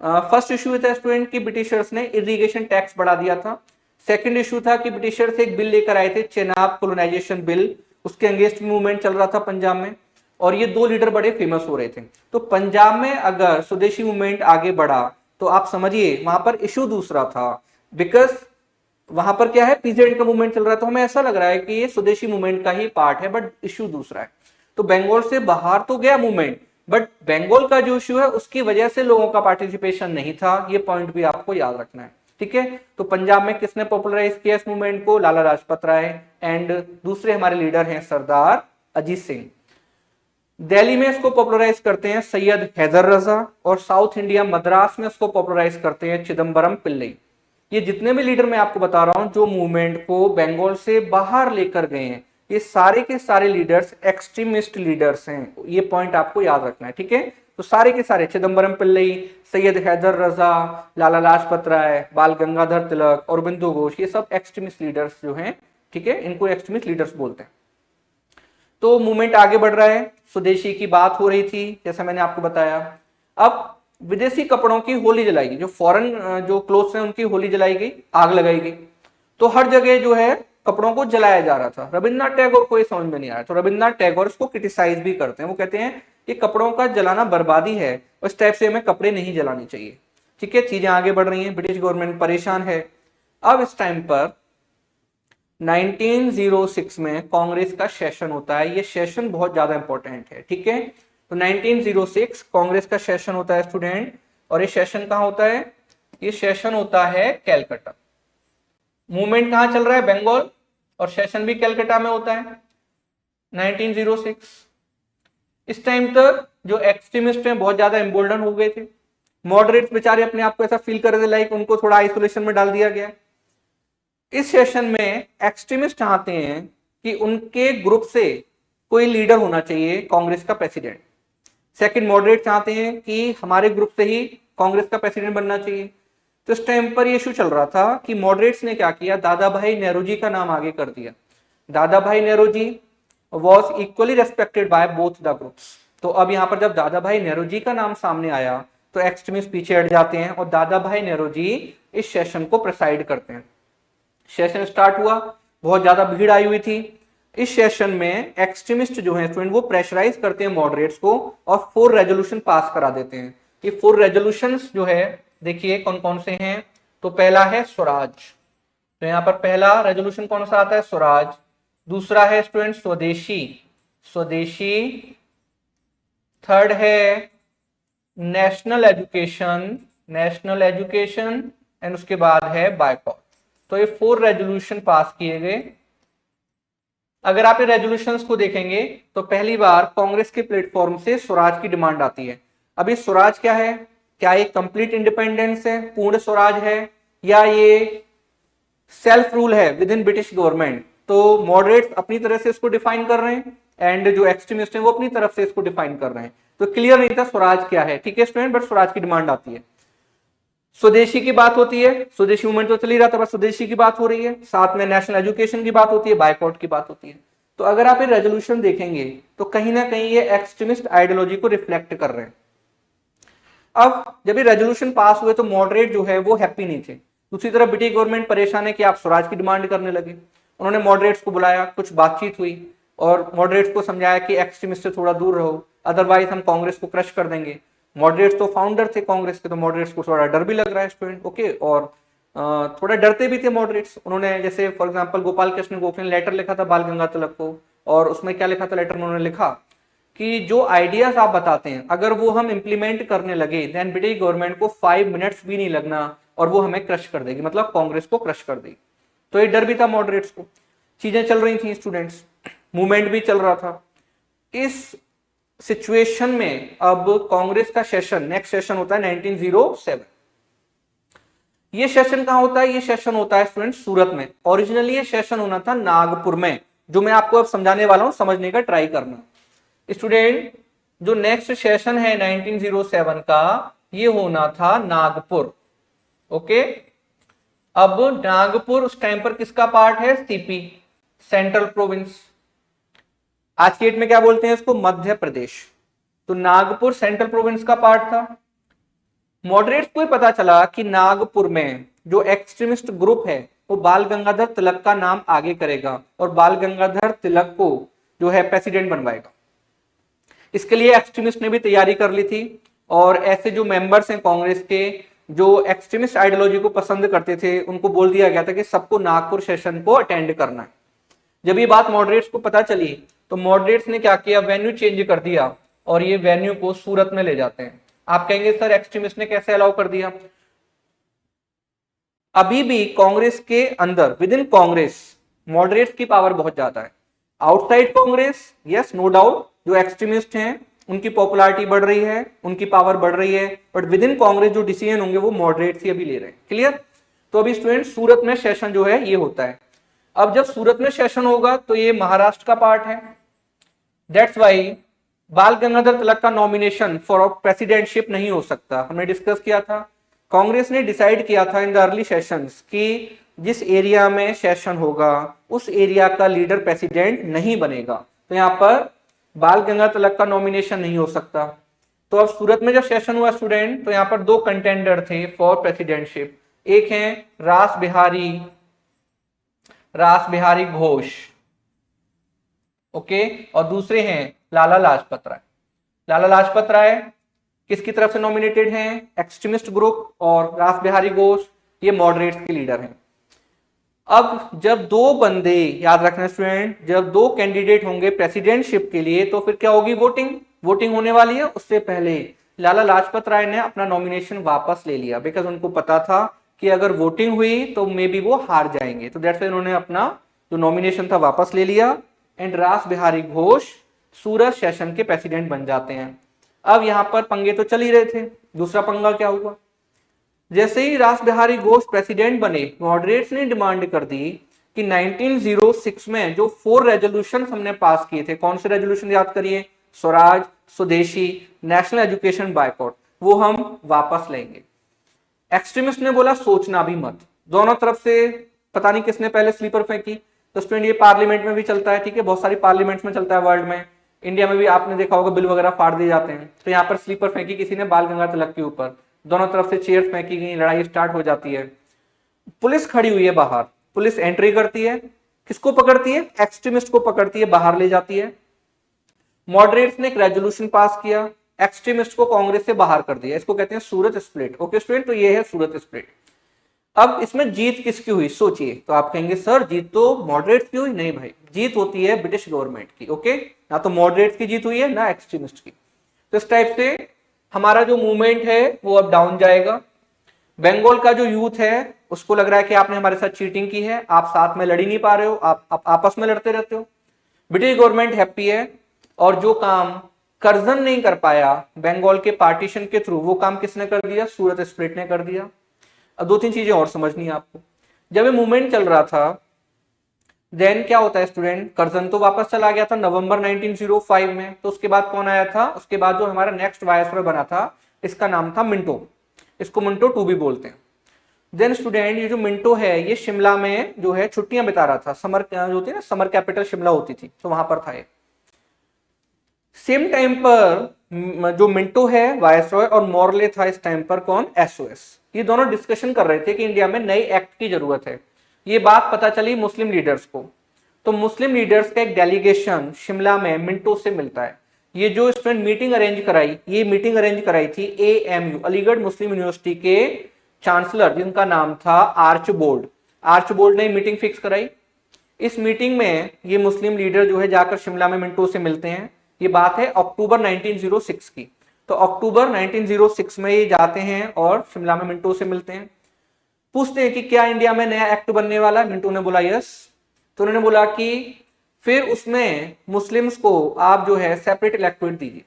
फर्स्ट इश्यू था स्टूडेंट की ब्रिटिशर्स ने इरिगेशन टैक्स बढ़ा दिया था। सेकंड इश्यू था कि ब्रिटिशर्स एक बिल लेकर आए थे, चेनाब कोलोनाइजेशन बिल, उसके अगेंस्ट मूवमेंट चल रहा था पंजाब में। और ये 2 लीडर बड़े फेमस हो रहे थे। तो पंजाब में अगर स्वदेशी मूवमेंट आगे बढ़ा तो आप समझिए वहां पर इशू दूसरा था, बिकॉज वहां पर क्या है, पीजेंट का मूवमेंट चल रहा है। तो हमें ऐसा लग रहा है कि ये स्वदेशी मूवमेंट का ही पार्ट है, बट इशू दूसरा है। तो बंगाल से बाहर तो गया मूवमेंट, बट बंगाल का जो इशू है उसकी वजह से लोगों का पार्टिसिपेशन नहीं था। ये पॉइंट भी आपको याद रखना है, ठीक है। तो पंजाब में किसने पॉपुलराइज किया इस मूवमेंट को? लाला लाजपत राय एंड दूसरे हमारे लीडर हैं सरदार अजीत सिंह। दिल्ली में इसको पॉपुलराइज करते हैं सैयद हैदर रजा और साउथ इंडिया मद्रास में इसको पॉपुलराइज करते हैं चिदम्बरम पिल्लई। ये जितने भी लीडर मैं आपको बता रहा हूं जो मूवमेंट को बंगाल से बाहर लेकर गए हैं, ये सारे के सारे लीडर्स एक्सट्रीमिस्ट लीडर्स हैं। ये पॉइंट आपको याद रखना है, ठीक है। तो सारे के सारे चिदम्बरम पिल्लई, सैयद हैदर रजा, लाला लाजपत राय, बाल गंगाधर तिलक, अरबिंदो घोष, ये सब एक्सट्रीमिस्ट लीडर्स जो हैं, ठीक है, इनको एक्सट्रीमिस्ट लीडर्स बोलते हैं। तो मूवमेंट आगे बढ़ रहा है, स्वदेशी की बात हो रही थी जैसा मैंने आपको बताया। अब विदेशी कपड़ों की होली जलाई गई, जो फॉरेन जो क्लोथ्स हैं उनकी होली जलाई गई, आग लगाई गई। तो हर जगह जो है कपड़ों को जलाया जा रहा था। रविन्द्रनाथ टैगोर को ये समझ में नहीं आया, तो रविन्द्रनाथ टैगोर इसको क्रिटिसाइज भी करते हैं। वो कहते हैं ये कपड़ों का जलाना बर्बादी है, उस टाइप से हमें कपड़े नहीं जलाने चाहिए, ठीक है। चीजें आगे बढ़ रही हैं, ब्रिटिश गवर्नमेंट परेशान है। अब इस टाइम पर 1906 में कांग्रेस का सेशन होता है। ये सेशन बहुत ज्यादा इंपॉर्टेंट है, ठीक है। तो 1906 कांग्रेस का सेशन होता है स्टूडेंट, और ये सेशन कहां होता है? ये सेशन होता है कैलकाटा। मूवमेंट कहां चल रहा है? बंगाल, और सेशन भी कैलकाटा में होता है 1906। इस टाइम तक जो एक्सट्रीमिस्ट हैं बहुत ज्यादा एम्बोल्डन हो गए थे। मॉडरेट्स बेचारे अपने आप को ऐसा फील कर रहे थे लाइक उनको थोड़ा आइसोलेशन में डाल दिया गया। इस सेशन में एक्सट्रीमिस्ट चाहते हैं कि उनके ग्रुप से कोई लीडर होना चाहिए कांग्रेस का प्रेसिडेंट। सेकंड, मॉडरेट चाहते हैं कि हमारे ग्रुप से ही कांग्रेस का प्रेसिडेंट बनना चाहिए। तो इस टाइम पर ये इशू चल रहा था कि मॉडरेट्स ने क्या किया, दादा भाई नेहरू जी का नाम आगे कर दिया। Dadabhai Nehru ji was equally respected by both the groups. तो अब यहां पर जब दादा भाई नेहरू जी का नाम सामने आया तो एक्सट्रीमिस्ट पीछे हट जाते हैं और दादा भाई नेहरू जी इस सेशन को प्रेसाइड करते हैं। सेशन स्टार्ट हुआ, बहुत ज्यादा भीड़ आई हुई थी। इस सेशन में एक्सट्रीमिस्ट जो है स्टूडेंट वो प्रेशराइज करते हैं मॉडरेट्स को और 4 रेजोल्यूशन पास करा देते हैं। ये 4 रेजोल्यूशंस जो है देखिए कौन कौन से हैं। तो पहला है स्वराज, तो यहां पर पहला रेजोल्यूशन कौन सा आता है? स्वराज। दूसरा है स्टूडेंट स्वदेशी, स्वदेशी। थर्ड है national education, national education, and उसके बाद है बायकॉट। तो ये 4 रेजोल्यूशन पास किए गए अगर आप ये रेजोल्यूशंस को देखेंगे तो पहली बार कांग्रेस के प्लेटफॉर्म से स्वराज की डिमांड आती है। अभी स्वराज क्या है, क्या ये कंप्लीट इंडिपेंडेंस है, पूर्ण स्वराज है, या ये सेल्फ रूल है विद इन ब्रिटिश गवर्नमेंट? तो मॉडरेट अपनी तरह से इसको डिफाइन कर रहे हैं एंड जो एक्सट्रीमिस्ट है वो अपनी तरफ से इसको डिफाइन कर रहे हैं। तो क्लियर नहीं था स्वराज क्या है, ठीक है स्टूडेंट, बट स्वराज की डिमांड आती है। स्वदेशी की बात होती है, स्वदेशी मूवमेंट तो चल ही रहा था, बस स्वदेशी की बात हो रही है, साथ में नेशनल एजुकेशन की बात होती है, बायकॉट की बात होती है। तो अगर आप ये रेजोल्यूशन देखेंगे तो कहीं ना कहीं ये एक्सट्रीमिस्ट आइडियोलॉजी को रिफ्लेक्ट कर रहे हैं। अब जब ये रेजोल्यूशन पास हुए तो मॉडरेट जो है वो हैप्पी नहीं थे। दूसरी तरफ ब्रिटिश गवर्नमेंट परेशान है कि आप स्वराज की डिमांड करने लगे। उन्होंने मॉडरेट्स को बुलाया, कुछ बातचीत हुई और मॉडरेट्स को समझाया कि एक्सट्रीमिस्ट से थोड़ा दूर रहो, अदरवाइज हम कांग्रेस को क्रश कर देंगे। मॉडरेट्स तो फाउंडर थे कांग्रेस के, तो मॉडरेट्स को थोड़ा डर भी लग रहा है स्टूडेंट, ओके, और थोड़ा डरते भी थे मॉडरेट्स। उन्होंने जैसे फॉर एग्जांपल गोपाल कृष्ण गोखले ने लेटर लिखा था बाल गंगाधर तिलक को, और उसमें क्या लिखा था लेटर में, उन्होंने लिखा कि जो आइडियाज आप बताते हैं अगर वो हम इंप्लीमेंट करने लगे देन ब्रिटिश गवर्नमेंट को 5 मिनट्स भी नहीं लगना और वो हमें क्रश कर देगी, मतलब कांग्रेस को क्रश कर देगी। तो ये डर भी था मॉडरेट्स को। चीजें चल रही थी स्टूडेंट्स, मूवमेंट भी चल रहा था। इस सिचुएशन में अब कांग्रेस का सेशन, नेक्स्ट सेशन होता है 1907। ये सेशन कहां होता है? ये सेशन होता है स्टूडेंट सूरत में। ओरिजिनली ये सेशन होना था नागपुर में, जो मैं आपको अब समझाने वाला हूं, समझने का ट्राई करना स्टूडेंट। जो नेक्स्ट सेशन है 1907 का, ये होना था नागपुर, ओके। अब नागपुर उस टाइम पर किसका पार्ट है? CP, central province. आज की डेट में क्या बोलते हैं इसको? मध्य प्रदेश। तो नागपुर सेंट्रल प्रोविंस का पार्ट था। मॉडरेट्स को पता चला कि नागपुर में जो एक्सट्रीमिस्ट ग्रुप है वो बाल गंगाधर तिलक का नाम आगे करेगा और बाल गंगाधर तिलक को जो है प्रेसिडेंट बनवाएगा। इसके लिए एक्सट्रीमिस्ट ने भी तैयारी कर ली थी, और ऐसे जो मेंबर्स हैं कांग्रेस के जो एक्सट्रीमिस्ट आइडियोलॉजी को पसंद करते थे उनको बोल दिया गया था कि सबको नागपुर सेशन को अटेंड करना है। जब ये बात मॉडरेट्स को पता चली तो मॉडरेट्स ने क्या किया? वेन्यू चेंज कर दिया और ये वेन्यू को सूरत में ले जाते हैं। आप कहेंगे सर एक्सट्रीमिस्ट ने कैसे अलाउ कर दिया? अभी भी कांग्रेस के अंदर विद इन कांग्रेस मॉडरेट्स की पावर बहुत ज्यादा है। Outside Congress yes no doubt जो एक्सट्रीमिस्ट हैं उनकी पॉपुलैरिटी बढ़ रही है, उनकी पावर बढ़ रही है, बट विद इन कांग्रेस जो डिसीजन होंगे वो मॉडरेट्स ही अभी ले रहे हैं। क्लियर? तो अभी स्टूडेंट सूरत में सेशन जो है ये होता है। अब जब सूरत में सेशन होगा तो ये महाराष्ट्र का पार्ट है। दैट्स वाई बाल गंगाधर तिलक का नॉमिनेशन फॉर प्रेसिडेंटशिप नहीं हो सकता। हमने डिस्कस किया था, कांग्रेस ने डिसाइड किया था इन द अर्ली सेशंस कि जिस एरिया में सेशन होगा उस एरिया का लीडर प्रेसिडेंट नहीं बनेगा, तो यहाँ पर बाल गंगाधर तिलक का नॉमिनेशन नहीं हो सकता। तो अब सूरत में जब सेशन हुआ स्टूडेंट तो यहाँ पर दो कंटेंडर थे फॉर प्रेसिडेंटशिप। एक है रास बिहारी घोष, ओके, और दूसरे हैं लाला लाजपत राय। लाला लाजपत राय किसकी तरफ से नॉमिनेटेड हैं? एक्सट्रीमिस्ट ग्रुप, और रास बिहारी घोष ये मॉडरेट्स के लीडर हैं। अब जब दो बंदे, याद रखना स्टूडेंट, जब दो कैंडिडेट होंगे प्रेसिडेंटशिप के लिए तो फिर क्या होगी? वोटिंग होने वाली है। उससे पहले लाला लाजपत राय ने अपना नॉमिनेशन वापस ले लिया, बिकॉज उनको पता था कि अगर वोटिंग हुई तो मे बी वो हार जाएंगे। तो दैट्स व्हाई उन्होंने अपना जो नॉमिनेशन था वापस ले लिया एंड रास बिहारी घोष सूरत सेशन के प्रेसिडेंट बन जाते हैं। अब यहां पर पंगे तो चल ही रहे थे। दूसरा पंगा क्या हुआ? जैसे ही रास बिहारी घोष प्रेसिडेंट बने, मॉडरेट्स ने डिमांड कर दी कि 1906 में जो 4 रेजोल्यूशन हमने पास किए थे, कौन से रेजोल्यूशन याद करिए? स्वराज, स्वदेशी, नेशनल एजुकेशन, बायकॉट, वो हम वापस लेंगे। एक्सट्रीमिस्ट ने बोला सोचना भी मत। दोनों तरफ से पता नहीं किसने पहले स्लीपर फेंकी। तो स्टूडेंट ये पार्लियामेंट में भी चलता है, ठीक है, बहुत सारी पार्लियामेंट्स में चलता है वर्ल्ड में। इंडिया में भी आपने देखा होगा बिल वगैरह फाड़ दिए जाते हैं। तो यहाँ पर स्लीपर फेंकी किसी ने बाल गंगाधर तिलक के ऊपर, दोनों तरफ से चेयर फेंकी गई, लड़ाई स्टार्ट हो जाती है। पुलिस खड़ी हुई है बाहर, पुलिस एंट्री करती है, किसको पकड़ती है? एक्सट्रीमिस्ट को पकड़ती है, बाहर ले जाती है। मॉडरेट्स ने एक रेजोल्यूशन पास किया, एक्सट्रीमिस्ट को कांग्रेस से बाहर कर दिया। इसको कहते हैं सूरत स्प्लिट। ओके स्टूडेंट, तो ये है सूरत स्प्लिट। अब इसमें जीत किसकी हुई सोचिए। तो आप कहेंगे सर जीत तो मॉडरेट्स की हुई। नहीं भाई, जीत होती है ब्रिटिश गवर्नमेंट की। ओके, ना तो मॉडरेट्स की जीत हुई है ना एक्सट्रीमिस्ट की। तो इस टाइप से हमारा जो मूवमेंट है वो अब डाउन जाएगा। बंगाल का जो यूथ है उसको लग रहा है कि आपने हमारे साथ चीटिंग की है, आप साथ में लड़ ही नहीं पा रहे हो, आप आपस में लड़ते रहते हो। ब्रिटिश गवर्नमेंट हैप्पी है, और जो काम कर्जन नहीं कर पाया बंगाल के पार्टीशन के थ्रू, वो काम किसने कर दिया? सूरत स्प्लिट ने कर दिया। अब दो तीन चीजें और समझनी है आपको। जब ये मूवमेंट चल रहा था, देन क्या होता है स्टूडेंट, कर्जन तो वापस चला गया था नवंबर 1905 में। तो उसके बाद कौन आया था? उसके बाद जो हमारा नेक्स्ट वायसरॉय बना था, इसका नाम था मिंटो, इसको मिंटो टू भी बोलते हैं। देन स्टूडेंट ये जो मिंटो है, ये शिमला में जो है छुट्टियां बिता रहा था, समर जो होती है ना, समर कैपिटल शिमला होती थी, तो वहां पर था ये। सेम टाइम पर जो मिंटो है वायसरॉय, और मॉर्ले था इस टाइम पर कौन? एसओएस। ये दोनों डिस्कशन कर रहे थे कि इंडिया में नई एक्ट की जरूरत है। ये बात पता चली मुस्लिम लीडर्स को, तो मुस्लिम लीडर्स का एक डेलीगेशन शिमला में मिंटो से मिलता है। ये जो स्टूडेंट मीटिंग अरेंज कराई, ये मीटिंग अरेंज कराई थी एएमयू, अलीगढ़ मुस्लिम यूनिवर्सिटी के चांसलर, जिनका नाम था आर्चबोल्ड। आर्चबोल्ड ने मीटिंग फिक्स कराई। इस मीटिंग में ये मुस्लिम लीडर जो है जाकर शिमला में मिंटो से मिलते हैं। ये बात है अक्टूबर 1906 की। तो अक्टूबर 1906 में ये जाते हैं और शिमला में मिंटो से मिलते हैं, पूछते हैं कि क्या इंडिया में नया एक्ट बनने वाला है? मिंटो ने बोला यस। तो उन्होंने बोला कि फिर उसमें मुस्लिम्स को आप जो है सेपरेट इलेक्टोरेट दीजिए।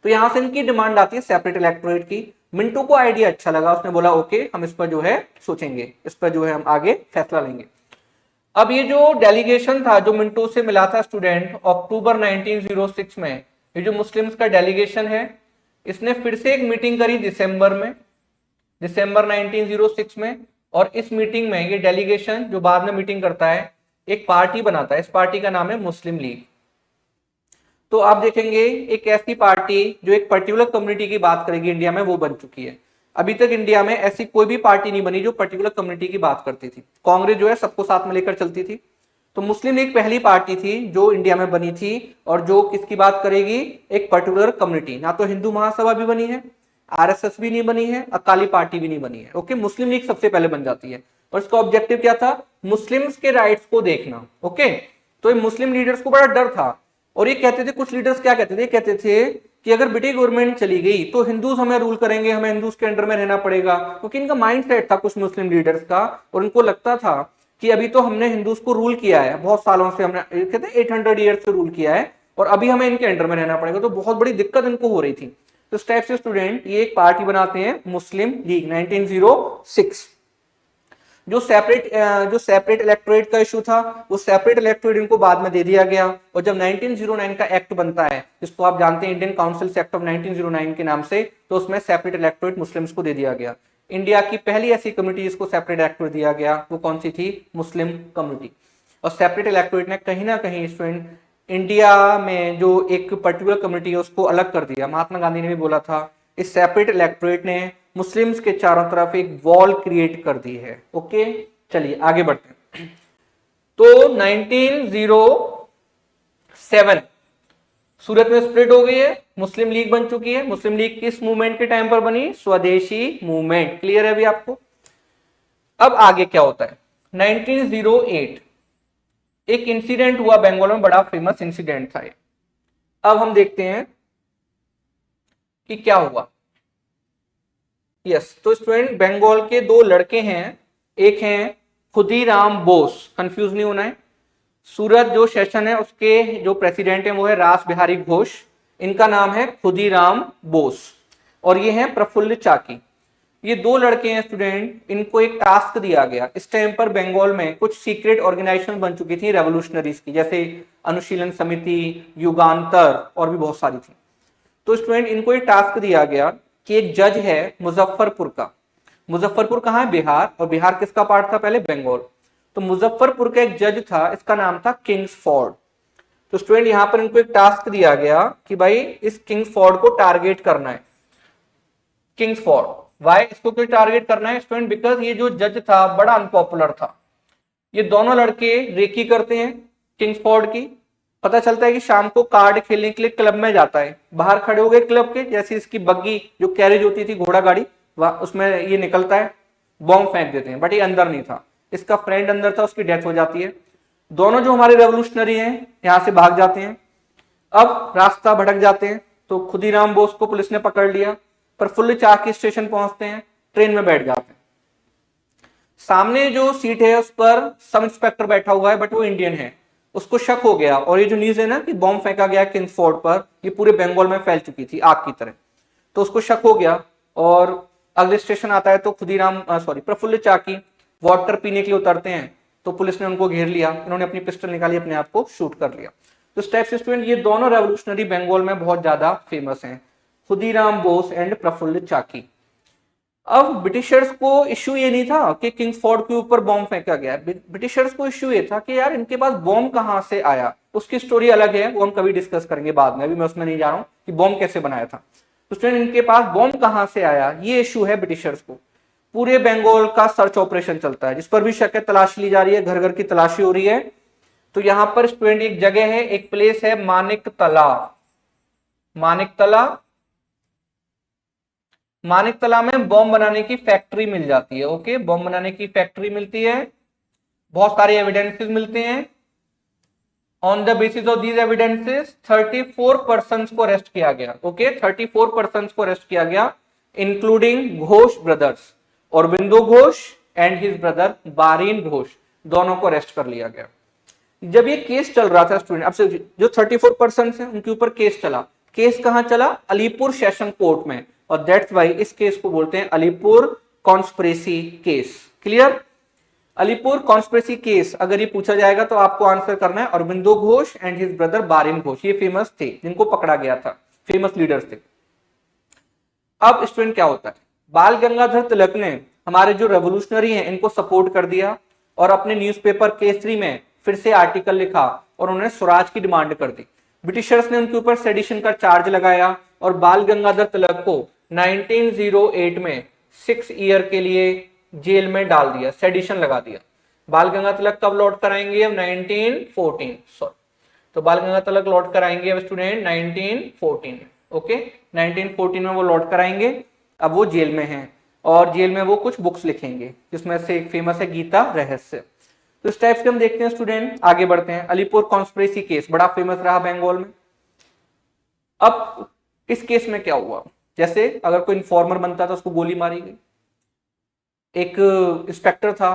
तो यहां से इनकी डिमांड आती है सेपरेट इलेक्टोरेट की। मिंटो को आइडिया अच्छा लगा, उसने बोला ओके, हम इस पर जो है सोचेंगे, इस पर जो है हम आगे फैसला लेंगे। अब ये जो डेलीगेशन था जो मिंटो से मिला था स्टूडेंट अक्टूबर 1906 में, ये जो मुस्लिम्स का डेलीगेशन है, इसने फिर से एक मीटिंग करी दिसंबर में, दिसंबर 1906 में। और इस मीटिंग में ये डेलीगेशन जो बाद में मीटिंग करता है, एक पार्टी बनाता है। इस पार्टी का नाम है मुस्लिम लीग। तो आप देखेंगे एक ऐसी पार्टी जो एक पर्टिकुलर कम्युनिटी की बात करेगी इंडिया में, वो बन चुकी है। अभी तक इंडिया में ऐसी कोई भी पार्टी नहीं बनी जो पर्टिकुलर कम्युनिटी की बात करती थी। कांग्रेस जो है सबको साथ में लेकर चलती थी, तो मुस्लिम लीग पहली पार्टी थी जो इंडिया में बनी थी, और जो किसकी बात करेगी? एक पर्टिकुलर कम्युनिटी। ना तो हिंदू महासभा भी बनी है, आरएसएस भी नहीं बनी है, अकाली पार्टी भी नहीं बनी है। ओके, मुस्लिम लीग सबसे पहले बन जाती है, और इसका ऑब्जेक्टिव क्या था? मुस्लिम्स के राइट्स को देखना। ओके, तो ये मुस्लिम लीडर्स को बड़ा डर था, और ये कहते थे, कुछ लीडर्स क्या कहते थे? कहते थे कि अगर ब्रिटिश गवर्नमेंट चली गई तो हिंदूज हमें रूल करेंगे, हमें हिंदूज के अंडर में रहना पड़ेगा, क्योंकि इनका माइंड सेट था कुछ मुस्लिम लीडर्स का, और इनको लगता था कि अभी तो हमने हिंदूज को रूल किया है बहुत सालों से, हमने कहते 800 ईयर्स से रूल किया है, और अभी हमें इनके अंडर में रहना पड़ेगा। तो बहुत बड़ी दिक्कत इनको हो रही थी। तो इस टाइप से स्टूडेंट ये एक पार्टी बनाते हैं मुस्लिम लीग 1906। जो सेपरेट इलेक्टोरेट का इशू था, वो सेपरेट इलेक्टोरेट इनको बाद में दे दिया गया। और जब 1909 का एक्ट बनता है, जिसको आप जानते हैं इंडियन काउंसिल एक्ट ऑफ 1909 के नाम से, तो उसमें सेपरेट इलेक्टोरेट मुस्लिम्स को दे दिया गया। इंडिया की पहली ऐसी कम्युनिटी जिसको सेपरेट इलेक्टोरेट दिया गया, वो कौन सी थी? Muslim community. और सेपरेट इलेक्टोरेट ने कहीं ना कहीं स्टूडेंट इंडिया में जो एक पर्टिकुलर कम्युनिटी है उसको अलग कर दिया। महात्मा गांधी ने भी बोला था, इस सेपरेट इलेक्टोरेट ने मुस्लिम्स के चारों तरफ एक वॉल क्रिएट कर दी है। ओके, चलिए आगे बढ़ते हैं। तो 1907 सूरत में स्प्लिट हो गई है, मुस्लिम लीग बन चुकी है। मुस्लिम लीग किस मूवमेंट के टाइम पर बनी? स्वदेशी मूवमेंट। क्लियर है अभी आपको? अब आगे क्या होता है? 1908 एक इंसिडेंट हुआ बंगाल में, बड़ा फेमस इंसिडेंट था ये। अब हम देखते हैं कि क्या हुआ। यस, तो स्टूडेंट बंगाल के दो लड़के हैं, एक हैं खुदीराम बोस, कंफ्यूज नहीं होना है। सूरत जो सेशन है उसके जो प्रेसिडेंट है वो है रास बिहारी घोष, इनका नाम है खुदीराम बोस, और ये हैं प्रफुल्ल चाकी। ये दो लड़के हैं स्टूडेंट, इनको एक टास्क दिया गया। इस टाइम पर बंगाल में कुछ सीक्रेट ऑर्गेनाइजेशन बन चुकी थी रेवोल्यूशनरीज की, जैसे अनुशीलन समिति, युगांतर, और भी बहुत सारी थी। तो स्टूडेंट इनको एक टास्क दिया गया कि एक जज है मुजफ्फरपुर का। मुजफ्फरपुर कहाँ है? बिहार। और बिहार किसका पार्ट था पहले? बंगाल। तो मुजफ्फरपुर का एक जज था, इसका नाम था किंग्सफोर्ड। तो स्टूडेंट यहां पर इनको एक टास्क दिया गया कि भाई इस किंग्सफोर्ड को टारगेट करना है। किंग्सफोर्ड, वाई इसको क्यों टारगेट करना है स्टूडेंट? बिकॉज ये जो जज था बड़ा अनपॉपुलर था। ये दोनों लड़के रेकी करते हैं किंग्सफोर्ड की। पता चलता है कि शाम को कार्ड खेलने के लिए क्लब में जाता है, बाहर खड़े हो गए क्लब के, जैसे इसकी बग्गी जो कैरेज होती थी, घोड़ा गाड़ी, उसमें ये निकलता है, बॉम्ब फेंक देते हैं, बट ये अंदर नहीं था, इसका फ्रेंड अंदर था, उसकी डेथ हो जाती है। दोनों जो हमारे रेवोल्यूशनरी हैं यहां से भाग जाते हैं। अब रास्ता भटक जाते हैं, तो खुदीराम बोस को पुलिस ने पकड़ लिया। प्रफुल्ल चाकी स्टेशन पहुंचते हैं, ट्रेन में बैठ जाते हैं। सामने जो सीट है उस पर सब इंस्पेक्टर बैठा हुआ है, बट वो इंडियन है। उसको शक हो गया, और ये जो न्यूज है ना कि बॉम्ब फेंका गया किंग्सफोर्ड पर, ये पूरे बंगाल में फैल चुकी थी आग की तरह, तो उसको शक हो गया। और अगले स्टेशन आता है तो खुदीराम प्रफुल्ल चाकी वाटर पीने के लिए उतरते हैं, तो पुलिस ने उनको घेर लिया, इन्होंने अपनी पिस्टल निकाली, अपने आप को शूट कर लिया। तो इस टाइप से स्टूडेंट ये दोनों रेवोल्यूशनरी बंगाल में बहुत ज्यादा फेमस हैं, खुदीराम बोस एंड प्रफुल्ल चाकी। अब ब्रिटिशर्स को इश्यू ये नहीं था कि किंग्सफोर्ड के ऊपर बॉम्ब फेंका गया, ब्रिटिशर्स को इश्यू ये था कि यार इनके पास बॉम्ब कहां से आया। उसकी स्टोरी अलग है, वो हम कभी डिस्कस करेंगे बाद में, अभी मैं उसमें नहीं जा रहा हूं कि बॉम्ब कैसे बनाया था। तो स्टूडेंट इनके पास बॉम्ब कहां से आया, ये इश्यू है ब्रिटिशर्स को। पूरे बंगाल का सर्च ऑपरेशन चलता है, जिस पर भी शक है तलाशी ली जा रही है, घर घर की तलाशी हो रही है। तो यहां पर स्टूडेंट एक जगह है, एक प्लेस है मानिकतला। मानिकतला, मानिकतला में बॉम्ब बनाने की फैक्ट्री मिल जाती है। ओके, बॉम्ब बनाने की फैक्ट्री मिलती है, बहुत सारे एविडेंसेस मिलते हैं। On the basis of these evidences 34 person को अरेस्ट किया गया। ओके, 34 पर्सन को अरेस्ट किया गया, including Ghosh brothers, Aurobindo Ghosh and his brother Barin Ghosh, दोनों को अरेस्ट कर लिया गया। जब ये केस चल रहा था स्टूडेंट, अब से जो 34 पर्सन हैं उनके ऊपर केस चला। केस कहां चला? अलीपुर सेशन कोर्ट में, और दैट्स वाई इस केस को बोलते हैं Alipore conspiracy case. Clear? Alipore conspiracy case अगर ये पूछा जाएगा तो आपको आंसर करना है Aurobindo Ghosh and his brother Barin Ghosh, ये फेमस थे जिनको पकड़ा गया था, फेमस लीडर्स थे। अब स्टूडेंट क्या होता है, बाल गंगाधर तिलक ने हमारे जो रेवोल्यूशनरी हैं इनको सपोर्ट कर दिया, और अपने न्यूज़पेपर केसरी में फिर से आर्टिकल लिखा और उन्होंने स्वराज की डिमांड कर दी। ब्रिटिशर्स ने उनके ऊपर सेडिशन का चार्ज लगाया और बाल गंगाधर तिलक को 1908 में 6 ईयर के लिए जेल में डाल दिया, सेडिशन लगा दिया। बाल गंगाधर तिलक कब लौट कर आएंगे? अब 1914, सॉरी, तो बाल गंगाधर तिलक लौट कर आएंगे अब स्टूडेंट 1914। ओके, 1914 में वो लौट कर आएंगे। अब वो जेल में हैं और जेल में वो कुछ बुक्स लिखेंगे, जिसमें से एक फेमस है गीता रहस्य। तो इस टाइप से हम देखते हैं स्टूडेंट, आगे बढ़ते हैं। अलीपुर कॉन्स्पिरेसी केस बड़ा फेमस रहा बंगाल में। अब इस केस में क्या हुआ, जैसे अगर कोई इन्फॉर्मर बनता था उसको गोली मारी गई। एक इंस्पेक्टर था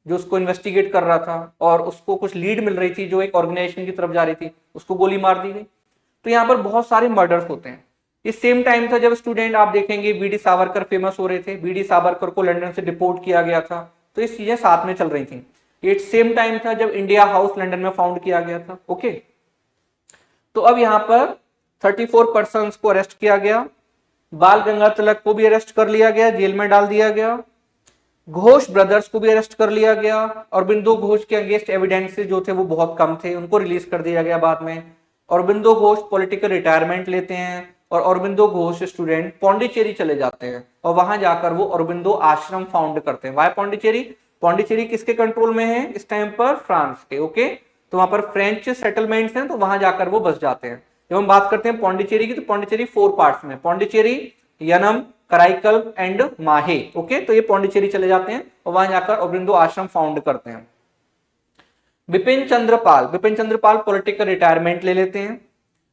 जो उसको इन्वेस्टिगेट कर रहा था और उसको कुछ लीड मिल रही थी जो एक ऑर्गेनाइजेशन की तरफ जा रही थी, उसको गोली मार दी गई। तो यहाँ पर बहुत सारे मर्डर्स होते हैं। इस सेम टाइम था जब स्टूडेंट आप देखेंगे वीडी सावरकर फेमस हो रहे थे, वीडी सावरकर को लंदन से डिपोर्ट किया गया था, तो ये चीजें साथ में चल रही थी। ये सेम टाइम था जब इंडिया हाउस लंदन में फाउंड किया गया था। ओके, तो अब यहाँ पर 34 पर्सन को अरेस्ट किया गया, बाल गंगाधर तिलक को भी अरेस्ट कर लिया गया, जेल में डाल दिया गया, घोष ब्रदर्स को भी अरेस्ट कर लिया गया, और बिंदु घोष के अगेंस्ट एविडेंसेस जो थे वो बहुत कम थे, उनको रिलीज कर दिया गया बाद में। और बिंदु घोष पॉलिटिकल रिटायरमेंट लेते हैं और अरबिंदो घोष स्टूडेंट पौंडीचेरी चले जाते हैं और वहां जाकर वो अरबिंदो आश्रम फाउंड करते हैं। वाई पौंडीचेरी? पौंडीचेरी किसके कंट्रोल में है इस टाइम पर? फ्रांस के। ओके, तो वहां पर फ्रेंच सेटलमेंट्स हैं, तो वहां जाकर वो बस जाते हैं। जब हम बात करते हैं पौंडीचेरी की, तो पौंडीचेरी 4 पार्ट्स में, पौंडीचेरी, यनम, कराईकल एंड माहे। ओके, तो ये पौंडीचेरी चले जाते हैं और वहां जाकर अरबिंदो आश्रम फाउंड करते हैं। बिपिन चंद्र पाल पॉलिटिकल रिटायरमेंट ले लेते हैं,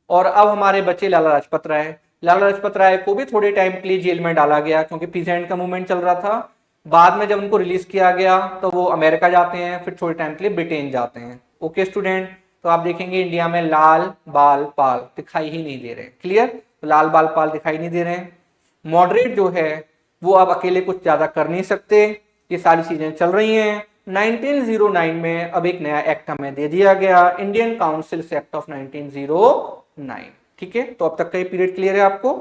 और अब हमारे बचे लाला लाजपत राय। लाला लाजपत राय को भी थोड़े टाइम के लिए जेल में डाला गया क्योंकि पीसेंट का मूवमेंट चल रहा था। बाद में जब उनको रिलीज किया गया तो वो अमेरिका जाते हैं, फिर थोड़े टाइम के लिए ब्रिटेन जाते हैं। ओके स्टूडेंट, तो आप देखेंगे इंडिया में लाल बाल पाल दिखाई ही नहीं दे रहे। क्लियर? तो लाल बाल पाल दिखाई नहीं दे रहे हैं। मॉडरेट जो है वो अब अकेले कुछ ज्यादा कर नहीं सकते, ये सारी चीजें चल रही हैं। 1909 में अब एक नया एक्ट हमें दे दिया गया, इंडियन काउंसिल एक्ट ऑफ 1909। ठीक है, तो अब तक का ये पीरियड क्लियर है आपको?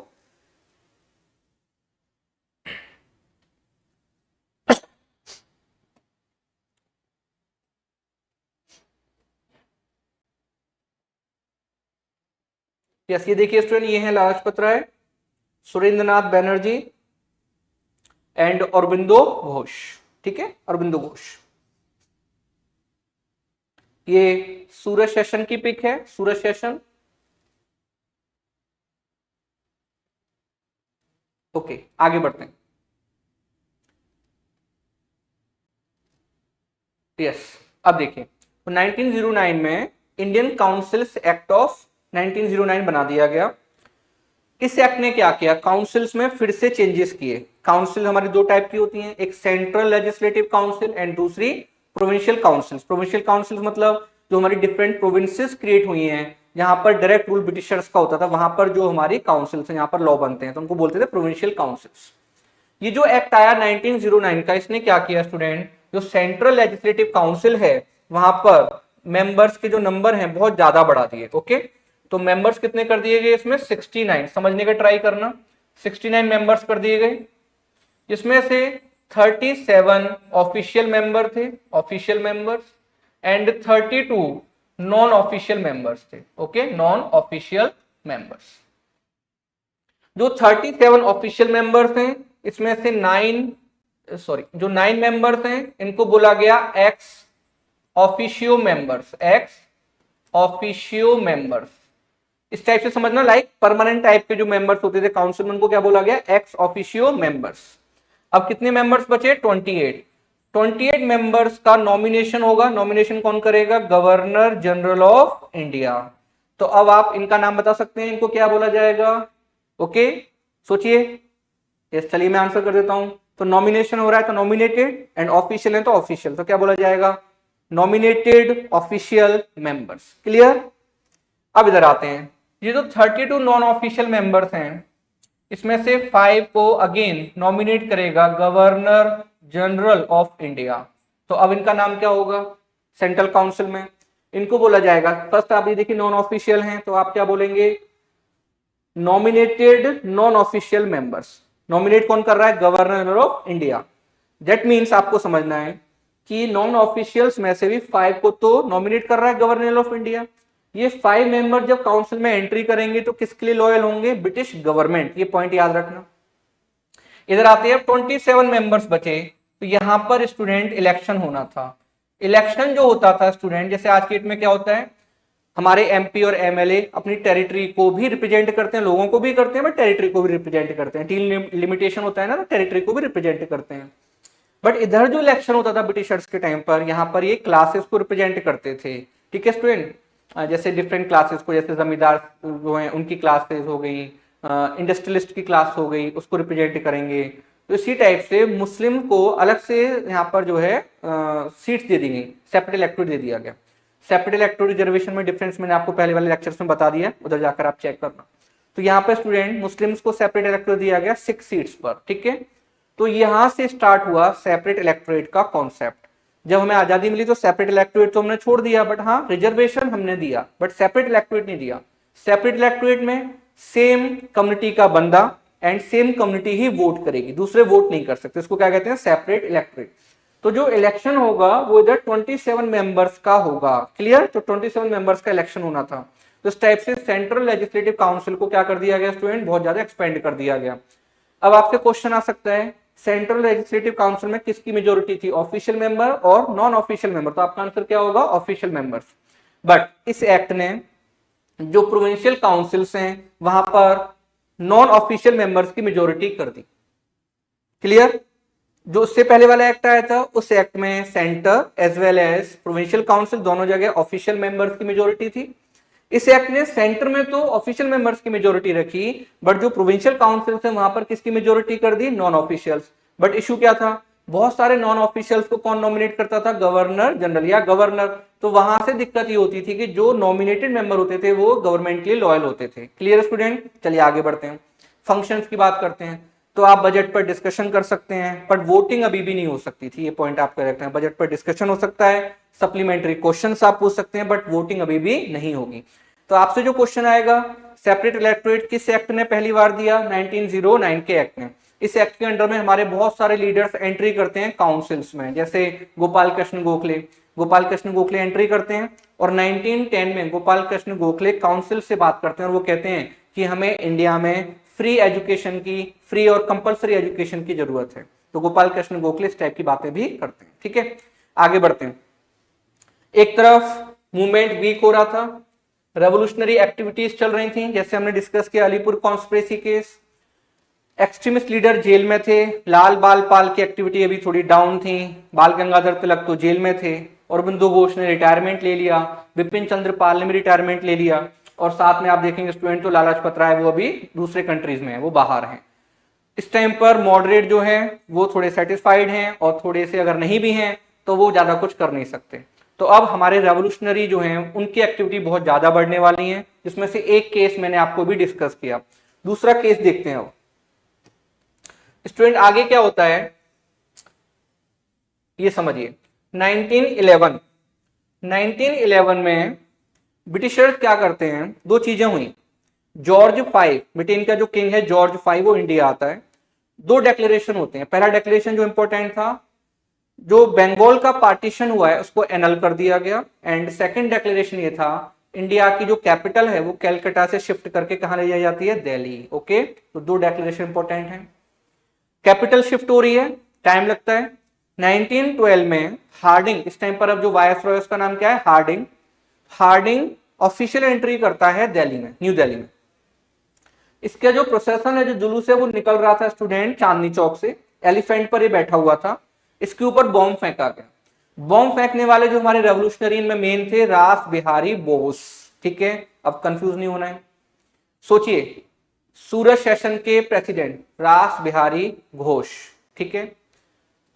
यस, ये देखिए स्टूडेंट, ये है लाला लाजपत राय, सुरेंद्रनाथ बैनर्जी एंड अरबिंदो घोष। ठीक है, अरबिंदो घोष। ये सूरज सेशन की पिक है, सूरज सेशन। ओके, आगे बढ़ते हैं। यस, अब देखिए, तो 1909 में इंडियन काउंसिल्स एक्ट ऑफ 1909 बना दिया गया। इस एक्ट ने क्या किया, काउंसिल्स में फिर से चेंजेस किए। काउंसिल हमारी दो टाइप की होती हैं, एक सेंट्रल लेजिस्लेटिव काउंसिल एंड दूसरी प्रोविंशियल काउंसिल्स। प्रोविंशियल काउंसिल्स मतलब जो हमारी डिफरेंट प्रोविंसेस क्रिएट हुई हैं, जहां पर डायरेक्ट रूल ब्रिटिशर्स का होता था, वहां पर जो हमारी काउंसिल्स हैं, यहाँ पर लॉ बनते हैं, तो उनको बोलते थे प्रोविंशियल काउंसिल्स। ये जो एक्ट आया 1909 का, इसने क्या किया स्टूडेंट, जो सेंट्रल लेजिस्लेटिव काउंसिल है वहां पर मेंबर्स के जो नंबर हैं बहुत ज्यादा बढ़ा दिए। ओके, तो मेंबर्स कितने कर दिए गए इसमें, 69, समझने का ट्राई करना, 69 मेंबर्स कर दिए गए। इसमें से 37 ऑफिशियल मेंबर थे, official members, and 32 non official members थे। Okay, non official members. जो 37 ऑफिशियल मेंबर्स हैं, इसमें से 9 मेंबर्स हैं, इनको बोला गया ex officio members, ex officio members. इस टाइप से समझना, लाइक परमानेंट टाइप के जो मेंबर्स होते थे काउंसिल में, उनको क्या बोला गया, एक्स ऑफिशियो मेंबर्स। अब कितने मेंबर्स बचे, 28 मेंबर्स का नॉमिनेशन होगा। नॉमिनेशन कौन करेगा, गवर्नर जनरल ऑफ इंडिया। तो अब आप इनका नाम बता सकते हैं, इनको क्या बोला जाएगा। ओके, सोचिए। यस, चलिए मैं आंसर कर देता हूं। तो नॉमिनेशन हो रहा है तो नॉमिनेटेड, एंड ऑफिशियल है तो ऑफिशियल, तो क्या बोला जाएगा, नॉमिनेटेड ऑफिशियल मेंबर्स। क्लियर। अब इधर आते हैं, ये जो 32 नॉन ऑफिशियल मेंबर्स हैं, इसमें से 5 को अगेन नॉमिनेट करेगा गवर्नर जनरल ऑफ इंडिया। तो अब इनका नाम क्या होगा सेंट्रल काउंसिल में, इनको बोला जाएगा, फर्स्ट आप ये देखिए नॉन ऑफिशियल हैं, तो आप क्या बोलेंगे, nominated non official members. Nominate कौन कर रहा है, governor general of India. That means आपको समझना है कि नॉन ऑफिशियल्स में से भी 5 को तो नॉमिनेट कर रहा है गवर्नर जनरल ऑफ इंडिया। ये 5 मेंबर जब काउंसिल में एंट्री करेंगे तो किसके लिए लॉयल होंगे, ब्रिटिश गवर्नमेंट। ये पॉइंट याद रखना। इधर आते हैं 27 मेंबर्स बचे, तो यहां पर स्टूडेंट इलेक्शन होना था। इलेक्शन जो होता था स्टूडेंट, जैसे आज की डेट में क्या होता है, हमारे एमपी और एमएलए अपनी टेरिटरी को भी रिप्रेजेंट करते हैं, लोगों को भी करते हैं, बट टेरिटरी को भी रिप्रेजेंट करते हैं। टीम लिमिटेशन होता है ना, तो टेरिटरी को भी रिप्रेजेंट करते हैं। बट इधर जो इलेक्शन होता था ब्रिटिशर्स के टाइम पर, यहाँ पर ये क्लासेस को रिप्रेजेंट करते थे। ठीक है स्टूडेंट, जैसे डिफरेंट क्लासेस को, जैसे जमींदार जो हैं उनकी क्लासेस हो गई, इंडस्ट्रियलिस्ट की क्लास हो गई, उसको रिप्रेजेंट करेंगे। तो इसी टाइप से मुस्लिम को अलग से यहाँ पर जो है सीट्स दे दी गई, सेपरेट इलेक्टोरेट दे दिया गया। सेपरेट इलेक्टोरल रिजर्वेशन में डिफरेंस मैंने आपको पहले वाले लेक्चर्स में बता दिया, उधर जाकर आप चेक करना। तो यहाँ पर स्टूडेंट मुस्लिम्स को सेपरेट इलेक्टोरेट दिया गया 6 सीट्स पर। ठीक है, तो यहां से स्टार्ट हुआ सेपरेट इलेक्टोरेट का कॉन्सेप्ट। जब हमें आजादी मिली तो सेपरेट इलेक्टोरेट तो हमने छोड़ दिया, बट हाँ रिजर्वेशन हमने दिया, बट सेपरेट इलेक्टोरेट नहीं दिया। सेपरेट इलेक्टोरेट में सेम कम्युनिटी का बंदा and same community he vote करेगी, दूसरे वोट नहीं कर सकते। इसको क्या कहते हैं, सेपरेट इलेक्टोरेट। तो जो इलेक्शन होगा वो इधर 27 मेंबर्स का होगा। क्लियर, तो 27 मेंबर्स का इलेक्शन होना था। तो इस टाइप से सेंट्रल लेजिस्लेटिव काउंसिल को क्या कर दिया गया स्टूडेंट, बहुत ज्यादा एक्सपेंड कर दिया गया। अब आपसे क्वेश्चन आ सकता है, सेंट्रल लेजिस्लेटिव काउंसिल में किसकी मेजोरिटी थी, ऑफिशियल मेंबर और नॉन ऑफिशियल मेंबर। तो आपका आंसर क्या होगा, ऑफिशियल मेंबर्स। बट इस एक्ट ने जो प्रोविंशियल काउंसिल्स हैं वहां पर नॉन ऑफिशियल मेंबर्स की मेजोरिटी कर दी। क्लियर, जो उससे पहले वाला एक्ट आया था उस एक्ट में centre as well as provincial council दोनों जगह ऑफिशियल मेंबर्स की मेजोरिटी थी। इस एक्ट ने सेंटर में तो ऑफिशियल मेंबर्स की मेजोरिटी रखी, बट जो प्रोविंशियल काउंसिल है वहां पर किसकी मेजोरिटी कर दी, नॉन ऑफिशियल्स। बट इशू क्या था, बहुत सारे नॉन ऑफिशियल्स को कौन नॉमिनेट करता था, गवर्नर जनरल या गवर्नर। तो वहां से दिक्कत ये होती थी कि जो नॉमिनेटेड मेंबर होते थे वो गवर्नमेंट के लिए लॉयल होते थे। क्लियर स्टूडेंट, चलिए आगे बढ़ते हैं, फंक्शंस की बात करते हैं। तो आप बजट पर डिस्कशन कर सकते हैं, बट वोटिंग अभी भी नहीं हो सकती थी, ये पॉइंट आप कर रखते हैं। बजट पर डिस्कशन हो सकता है, सप्लीमेंट्री क्वेश्चंस आप पूछ सकते हैं, बट वोटिंग अभी भी नहीं होगी। तो आपसे जो क्वेश्चन आएगा, सेपरेट इलेक्टोरेट किस एक्ट ने पहली बार दिया, 1909 के एक्ट ने। इस एक्ट के अंडर में हमारे बहुत सारे लीडर्स एंट्री करते हैं काउंसिल्स में, जैसे गोपाल कृष्ण गोखले एंट्री करते हैं। और 1910 में गोपाल कृष्ण गोखले काउंसिल से बात करते हैं और वो कहते हैं कि हमें इंडिया में फ्री एजुकेशन की, फ्री और कंपलसरी एजुकेशन की जरूरत है। तो गोपाल कृष्ण गोखले इस टाइप की बातें भी करते हैं। ठीक है, आगे बढ़ते हैं। एक तरफ मूवमेंट वीक हो रहा था, रेवोल्यूशनरी एक्टिविटीज चल रही थी, जैसे हमने डिस्कस किया Alipur conspiracy case, extremist leader jail में थे, लाल बाल पाल की एक्टिविटी अभी थोड़ी डाउन थी, बाल गंगाधर तिलक तो जेल में थे, औरबिंदो घोष ने रिटायरमेंट ले लिया, बिपिन चंद्र पाल ने भी रिटायरमेंट ले लिया, और साथ में आप देखेंगे स्टूडेंट तो लाला लाजपत राय वो अभी दूसरे कंट्रीज में है, वो बाहर हैं। इस टाइम पर मॉडरेट जो है वो थोड़े सेटिस्फाइड हैं, और थोड़े से अगर नहीं भी हैं तो वो ज्यादा कुछ कर नहीं सकते। तो अब हमारे रेवोल्यूशनरी जो हैं उनकी एक्टिविटी बहुत ज्यादा बढ़ने वाली है, जिसमें से एक केस मैंने आपको भी डिस्कस किया। दूसरा केस देखते हैं। अब स्टूडेंट आगे क्या होता है ये समझिए। 1911 में ब्रिटिशर्स क्या करते हैं, दो चीजें हुई। जॉर्ज फाइव, ब्रिटेन का जो किंग है जॉर्ज फाइव, वो इंडिया आता है। दो डेक्लेरेशन होते हैं। पहला डेक्लेरेशन जो इंपॉर्टेंट था, जो बंगाल का पार्टीशन हुआ है उसको एनल कर दिया गया। एंड सेकंड डेक्लेरेशन ये था, इंडिया की जो कैपिटल है वो कैलकाटा से शिफ्ट करके कहां ले जाई जाती है, दिल्ली। ओके, तो दो डेक्लेरेशन इंपॉर्टेंट है। कैपिटल शिफ्ट हो रही है, टाइम लगता है। 1912 में हार्डिंग, इस टाइम पर अब जो वायसरॉय उसका नाम क्या है, हार्डिंग। हार्डिंग ऑफिशियल एंट्री करता है दिल्ली में, न्यू दिल्ली में। इसका जो प्रोसेसन है, जो जुलूस है, वो निकल रहा था स्टूडेंट चांदनी चौक से। एलिफेंट पर ये बैठा हुआ था। इसके ऊपर बॉम्ब फेंका गया। बॉम्ब फेंकने वाले जो हमारे रेवोल्यूशनरी में मेन थे, रास बिहारी बोस। ठीक है, अब कंफ्यूज नहीं होना है। सोचिए, सूरत सेशन के प्रेसिडेंट रास बिहारी घोष। ठीक है,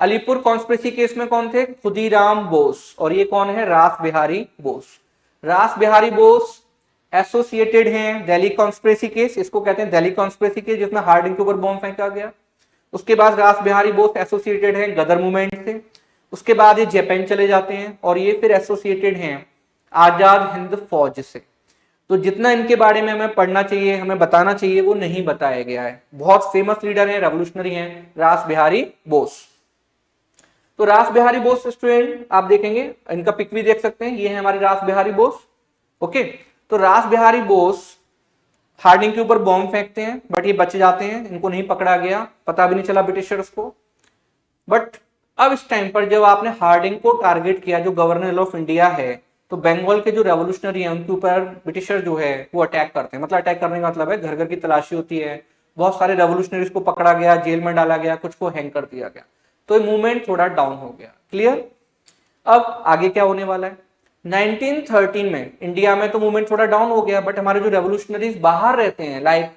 अलीपुर कॉन्स्पिरेसी केस में कौन थे, खुदीराम बोस। और ये कौन है, रास बिहारी बोस। रास बिहारी बोस एसोसिएटेड हैं दिल्ली कॉन्स्पिरेसी केस, इसको कहते हैं दिल्ली कॉन्स्पिरेसी केस, जिसमें हार्डिंग के ऊपर बॉम्ब फेंका गया। उसके बाद रास बिहारी बोस एसोसिएटेड हैं गदर मूवमेंट से। उसके बाद ये जापान चले जाते हैं और ये फिर एसोसिएटेड हैं आजाद हिंद फौज से। तो जितना इनके बारे में हमें पढ़ना चाहिए, हमें बताना चाहिए, वो नहीं बताया गया है। बहुत फेमस लीडर हैं, रेवोल्यूशनरी हैं, रास बिहारी बोस। तो रास बिहारी बोस स्टूडेंट आप देखेंगे, इनका पिक भी देख सकते हैं, ये है हमारी रास बिहारी बोस। ओके, तो रास बिहारी बोस हार्डिंग के ऊपर बॉम्ब फेंकते हैं, बट ये बच जाते हैं, इनको नहीं पकड़ा गया, पता भी नहीं चला ब्रिटिशर्स को। बट अब इस टाइम पर जब आपने हार्डिंग को टारगेट किया, जो गवर्नर ऑफ इंडिया है, तो बंगाल के जो रेवोल्यूशनरी है उनके ऊपर ब्रिटिशर जो है वो अटैक करते हैं। मतलब अटैक करने का मतलब है घर घर की तलाशी होती है। बहुत सारे रेवोल्यूशनरीज को पकड़ा गया, जेल में डाला गया, कुछ को हैंग कर दिया गया। तो ये मूवमेंट थोड़ा डाउन हो गया। क्लियर? अब आगे क्या होने वाला है, 1913 में इंडिया में तो मूवमेंट थोड़ा डाउन हो गया, बट हमारे जो रेवोल्यूशनरीज बाहर रहते हैं, लाइक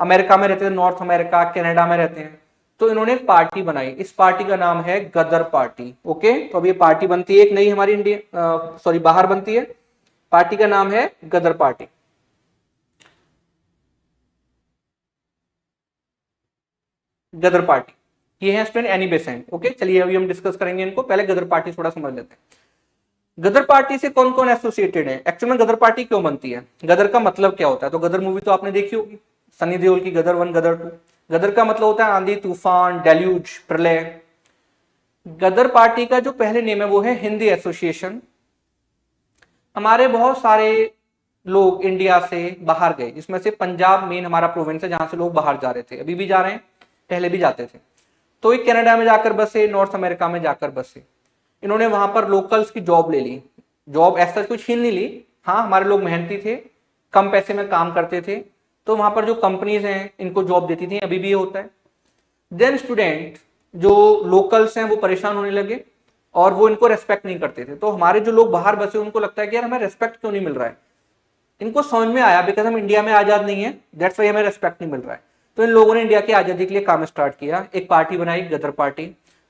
अमेरिका में रहते हैं, नॉर्थ अमेरिका, कनाडा में रहते हैं, तो इन्होंने एक पार्टी बनाई। इस पार्टी का नाम है गदर पार्टी। ओके, तो अब ये पार्टी बनती है एक नई हमारी इंडिया सॉरी बाहर बनती है। पार्टी का नाम है गदर पार्टी। गदर पार्टी ये है स्टूडेंट एनी बेसेंट। ओके, चलिए अभी हम डिस्कस करेंगे इनको, पहले गदर पार्टी थोड़ा समझ लेते हैं। गदर पार्टी से कौन कौन एसोसिएटेड है, एक्चुअल में गदर पार्टी क्यों बनती है, गदर का मतलब क्या होता है। तो गदर मूवी तो आपने देखी होगी, सनी देओल की, गदर 1 गदर 2। गदर का मतलब होता है आंधी तूफान, डेल्यूज, प्रलय। गदर पार्टी का जो पहले नेम है वो है हिंदी एसोसिएशन। हमारे बहुत सारे लोग इंडिया से बाहर गए, जिसमें से पंजाब मेन हमारा प्रोविंस है जहां से लोग बाहर जा रहे थे, अभी भी जा रहे हैं, पहले भी जाते थे। तो ये कनाडा में जाकर बसे, नॉर्थ अमेरिका में जाकर बसे। इन्होंने वहां पर लोकल्स की जॉब ले ली। जॉब ऐसा कुछ छीन नहीं ली, हाँ हमारे लोग मेहनती थे, कम पैसे में काम करते थे, तो वहां पर जो कंपनीज हैं इनको जॉब देती थी, अभी भी ये होता है। देन स्टूडेंट जो लोकल्स हैं वो परेशान होने लगे और वो इनको रेस्पेक्ट नहीं करते थे। तो हमारे जो लोग बाहर बसे उनको लगता है कि यार हमें रेस्पेक्ट क्यों नहीं मिल रहा है। इनको समझ में आया बिकॉज हम इंडिया में आजाद नहीं है, दैट्स वाई हमें रेस्पेक्ट नहीं मिल रहा है। तो इन लोगों ने इंडिया की आजादी के लिए काम स्टार्ट किया, एक पार्टी बनाई गदर पार्टी।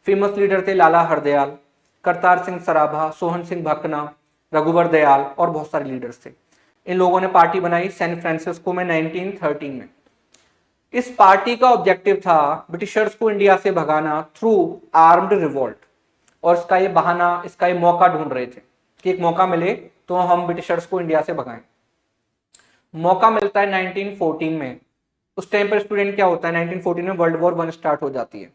फेमस लीडर थे लाला हरदयाल, करतार सिंह सराभा, सोहन सिंह भकना, रघुवर दयाल और बहुत सारे लीडर्स थे। इन लोगों ने पार्टी बनाई सैन फ्रांसिस्को में 1913 में। इस पार्टी का ऑब्जेक्टिव था ब्रिटिशर्स को इंडिया से भगाना थ्रू आर्म्ड रिवोल्ट। और इसका ये बहाना, इसका ये मौका ढूंढ रहे थे कि एक मौका मिले तो हम ब्रिटिशर्स को इंडिया से भगाएं। मौका मिलता है 1914 में। उस टाइम पर स्टूडेंट क्या होता है, 1914 में वर्ल्ड वॉर 1 स्टार्ट हो जाती है।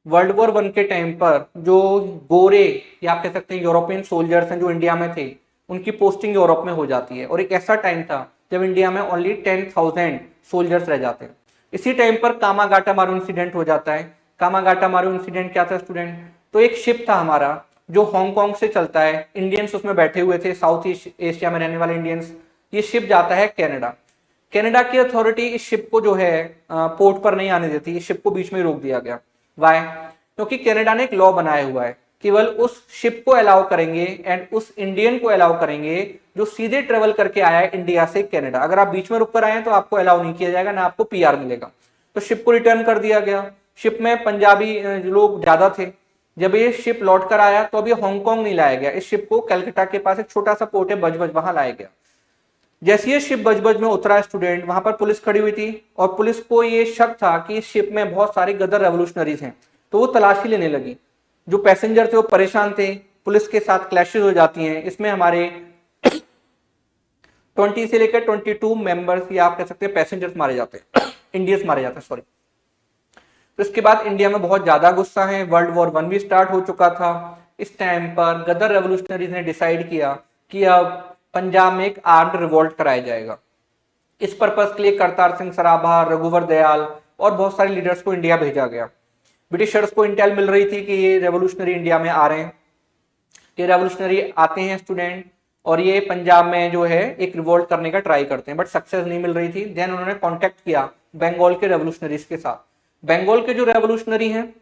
वर्ल्ड वॉर 1 के टाइम पर जो गोरे या आप कह सकते हैं यूरोपियन सोल्जर्स हैं जो इंडिया में थे, उनकी पोस्टिंग यूरोप में हो जाती है। और एक ऐसा टाइम था जब इंडिया में ओनली 10,000 सोल्जर्स रह जाते हैं। इसी टाइम पर कामागाटा मारू इंसिडेंट हो जाता है। कामागाटा मारू इंसिडेंट क्या था स्टूडेंट, तो एक शिप था हमारा जो हांगकांग से चलता है, इंडियंस उसमें बैठे हुए थे, साउथ ईस्ट एशिया में रहने वाले इंडियंस। ये शिप जाता है कनाडा। कनाडा की अथॉरिटी इस शिप को जो है पोर्ट पर नहीं आने देती, इस शिप को बीच में रोक दिया गया। वाई? क्योंकि कनाडा ने एक लॉ बनाया हुआ है, केवल उस शिप को अलाउ करेंगे एंड उस इंडियन को अलाउ करेंगे जो सीधे ट्रेवल करके आया है इंडिया से कनाडा। अगर आप बीच में रुक कर आए तो आपको अलाउ नहीं किया जाएगा, ना आपको पीआर मिलेगा। तो शिप को रिटर्न कर दिया गया। शिप में पंजाबी लोग ज्यादा थे, जब ये शिप लौट कर आया तो अभी हांगकांग नहीं लाया गया, इस शिप को कलकत्ता के पास एक छोटा सा पोर्ट है बजबज, वहां लाया गया। जैसे ये शिप बजबज में उतरा स्टूडेंट, वहां पर पुलिस खड़ी हुई थी और पुलिस को ये शक था कि इस शिप में बहुत सारे गदर रेवोल्यूशनरीज हैं, तो वो तलाशी लेने लगी। जो पैसेंजर थे वो परेशान थे, पुलिस के साथ क्लैशेस हो जाती हैं, इसमें हमारे 20 से लेकर 22 मेंबर्स या आप कह सकते हैं पैसेंजर्स मारे जाते हैं, इंडियंस मारे जाते हैं सॉरी। तो इसके बाद इंडिया में बहुत ज्यादा गुस्सा है, वर्ल्ड वॉर 1 भी स्टार्ट हो चुका था। इस टाइम पर गदर रेवोल्यूशनरीज ने डिसाइड किया कि अब पंजाब में एक आर्म्ड रिवोल्ट कराया जाएगा। इस पर्पस के लिए करतार सिंह सराभा, रघुवर दयाल और बहुत सारे लीडर्स को इंडिया भेजा गया। ब्रिटिशर्स को इंटेल मिल रही थी कि ये रेवोल्यूशनरी इंडिया में आ रहे हैं, ये रेवोल्यूशनरी आते हैं स्टूडेंट, और ये पंजाब में जो है एक रिवोल्ट करने का ट्राई करते हैं, बट सक्सेस नहीं मिल रही थी। देन उन्होंने कॉन्टेक्ट किया बंगाल के रेवोल्यूशनरीज के साथ। बंगाल के जो रेवोल्यूशनरी हैं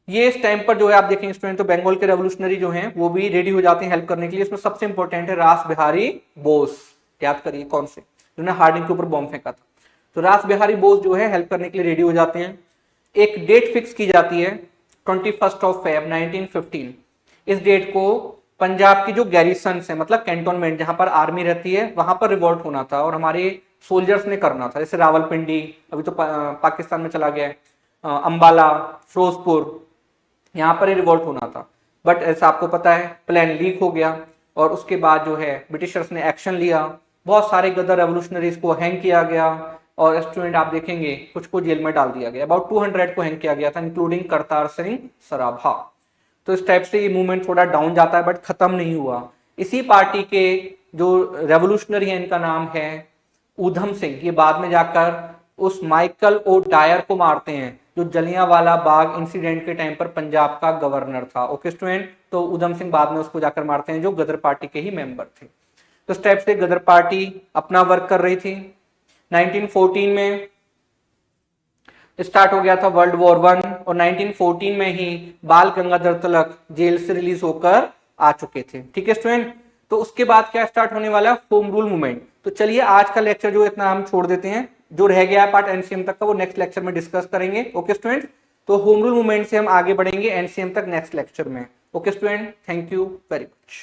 ये इस टाइम पर जो है आप देखेंगे स्टूडेंट, तो बंगाल के रेवोल्यूशनरी जो हैं वो भी रेडी हो जाते हैं हेल्प करने के लिए। इसमें सबसे इंपॉर्टेंट है रास बिहारी बोस, याद करिए कौन से, जिन्होंने हार्डिंग के ऊपर बॉम्ब फेंका था। तो रास बिहारी बोस जो है हेल्प करने के लिए रेडी हो जाते हैं। एक डेट फिक्स की जाती है 21 Feb 1915। इस डेट को पंजाब की जो गैरिसन है, मतलब कैंटोनमेंट जहां पर आर्मी रहती है, वहां पर रिवोल्ट होना था और हमारे सोल्जर्स ने करना था। जैसे रावलपिंडी अभी तो पाकिस्तान में चला गया है, अंबाला, फिरोजपुर, यहाँ पर ही रिवोल्ट होना था। बट ऐसा आपको पता है प्लान लीक हो गया और उसके बाद जो है ब्रिटिशर्स ने एक्शन लिया, बहुत सारे गदर रेवोल्यूशनरीज को हैंग किया गया और स्टूडेंट आप देखेंगे कुछ को जेल में डाल दिया गया। अबाउट 200 को हैंग किया गया था, इंक्लूडिंग करतार सिंह सराभा। तो इस टाइप से ये मूवमेंट थोड़ा डाउन जाता है बट खत्म नहीं हुआ। इसी पार्टी के जो रेवोल्यूशनरी है इनका नाम है ऊधम सिंह, ये बाद में जाकर उस माइकल ओ डायर को मारते हैं जो जलियांवाला बाग इंसिडेंट के टाइम पर पंजाब का गवर्नर था। ओके स्टूडेंट, तो ऊधम सिंह बाद में उसको जाकर मारते हैं जो गदर पार्टी के ही मेंबर थे। तो इस टाइप से गदर पार्टी अपना वर्क कर रही थी। 1914 में स्टार्ट हो गया था वर्ल्ड वॉर 1 और 1914 में ही बाल गंगाधर तिलक जेल से रिलीज होकर आ चुके थे। ठीक है स्टूडेंट, तो उसके बाद क्या स्टार्ट होने वाला है, होम रूल मूवमेंट। तो चलिए आज का लेक्चर जो इतना हम छोड़ देते हैं, जो रह गया है पार्ट एनसीएम तक का वो नेक्स्ट लेक्चर में डिस्कस करेंगे। ओके स्टूडेंट, तो होम रूल मूवमेंट से हम आगे बढ़ेंगे एनसीएम तक नेक्स्ट लेक्चर में। Okay student, thank you very much.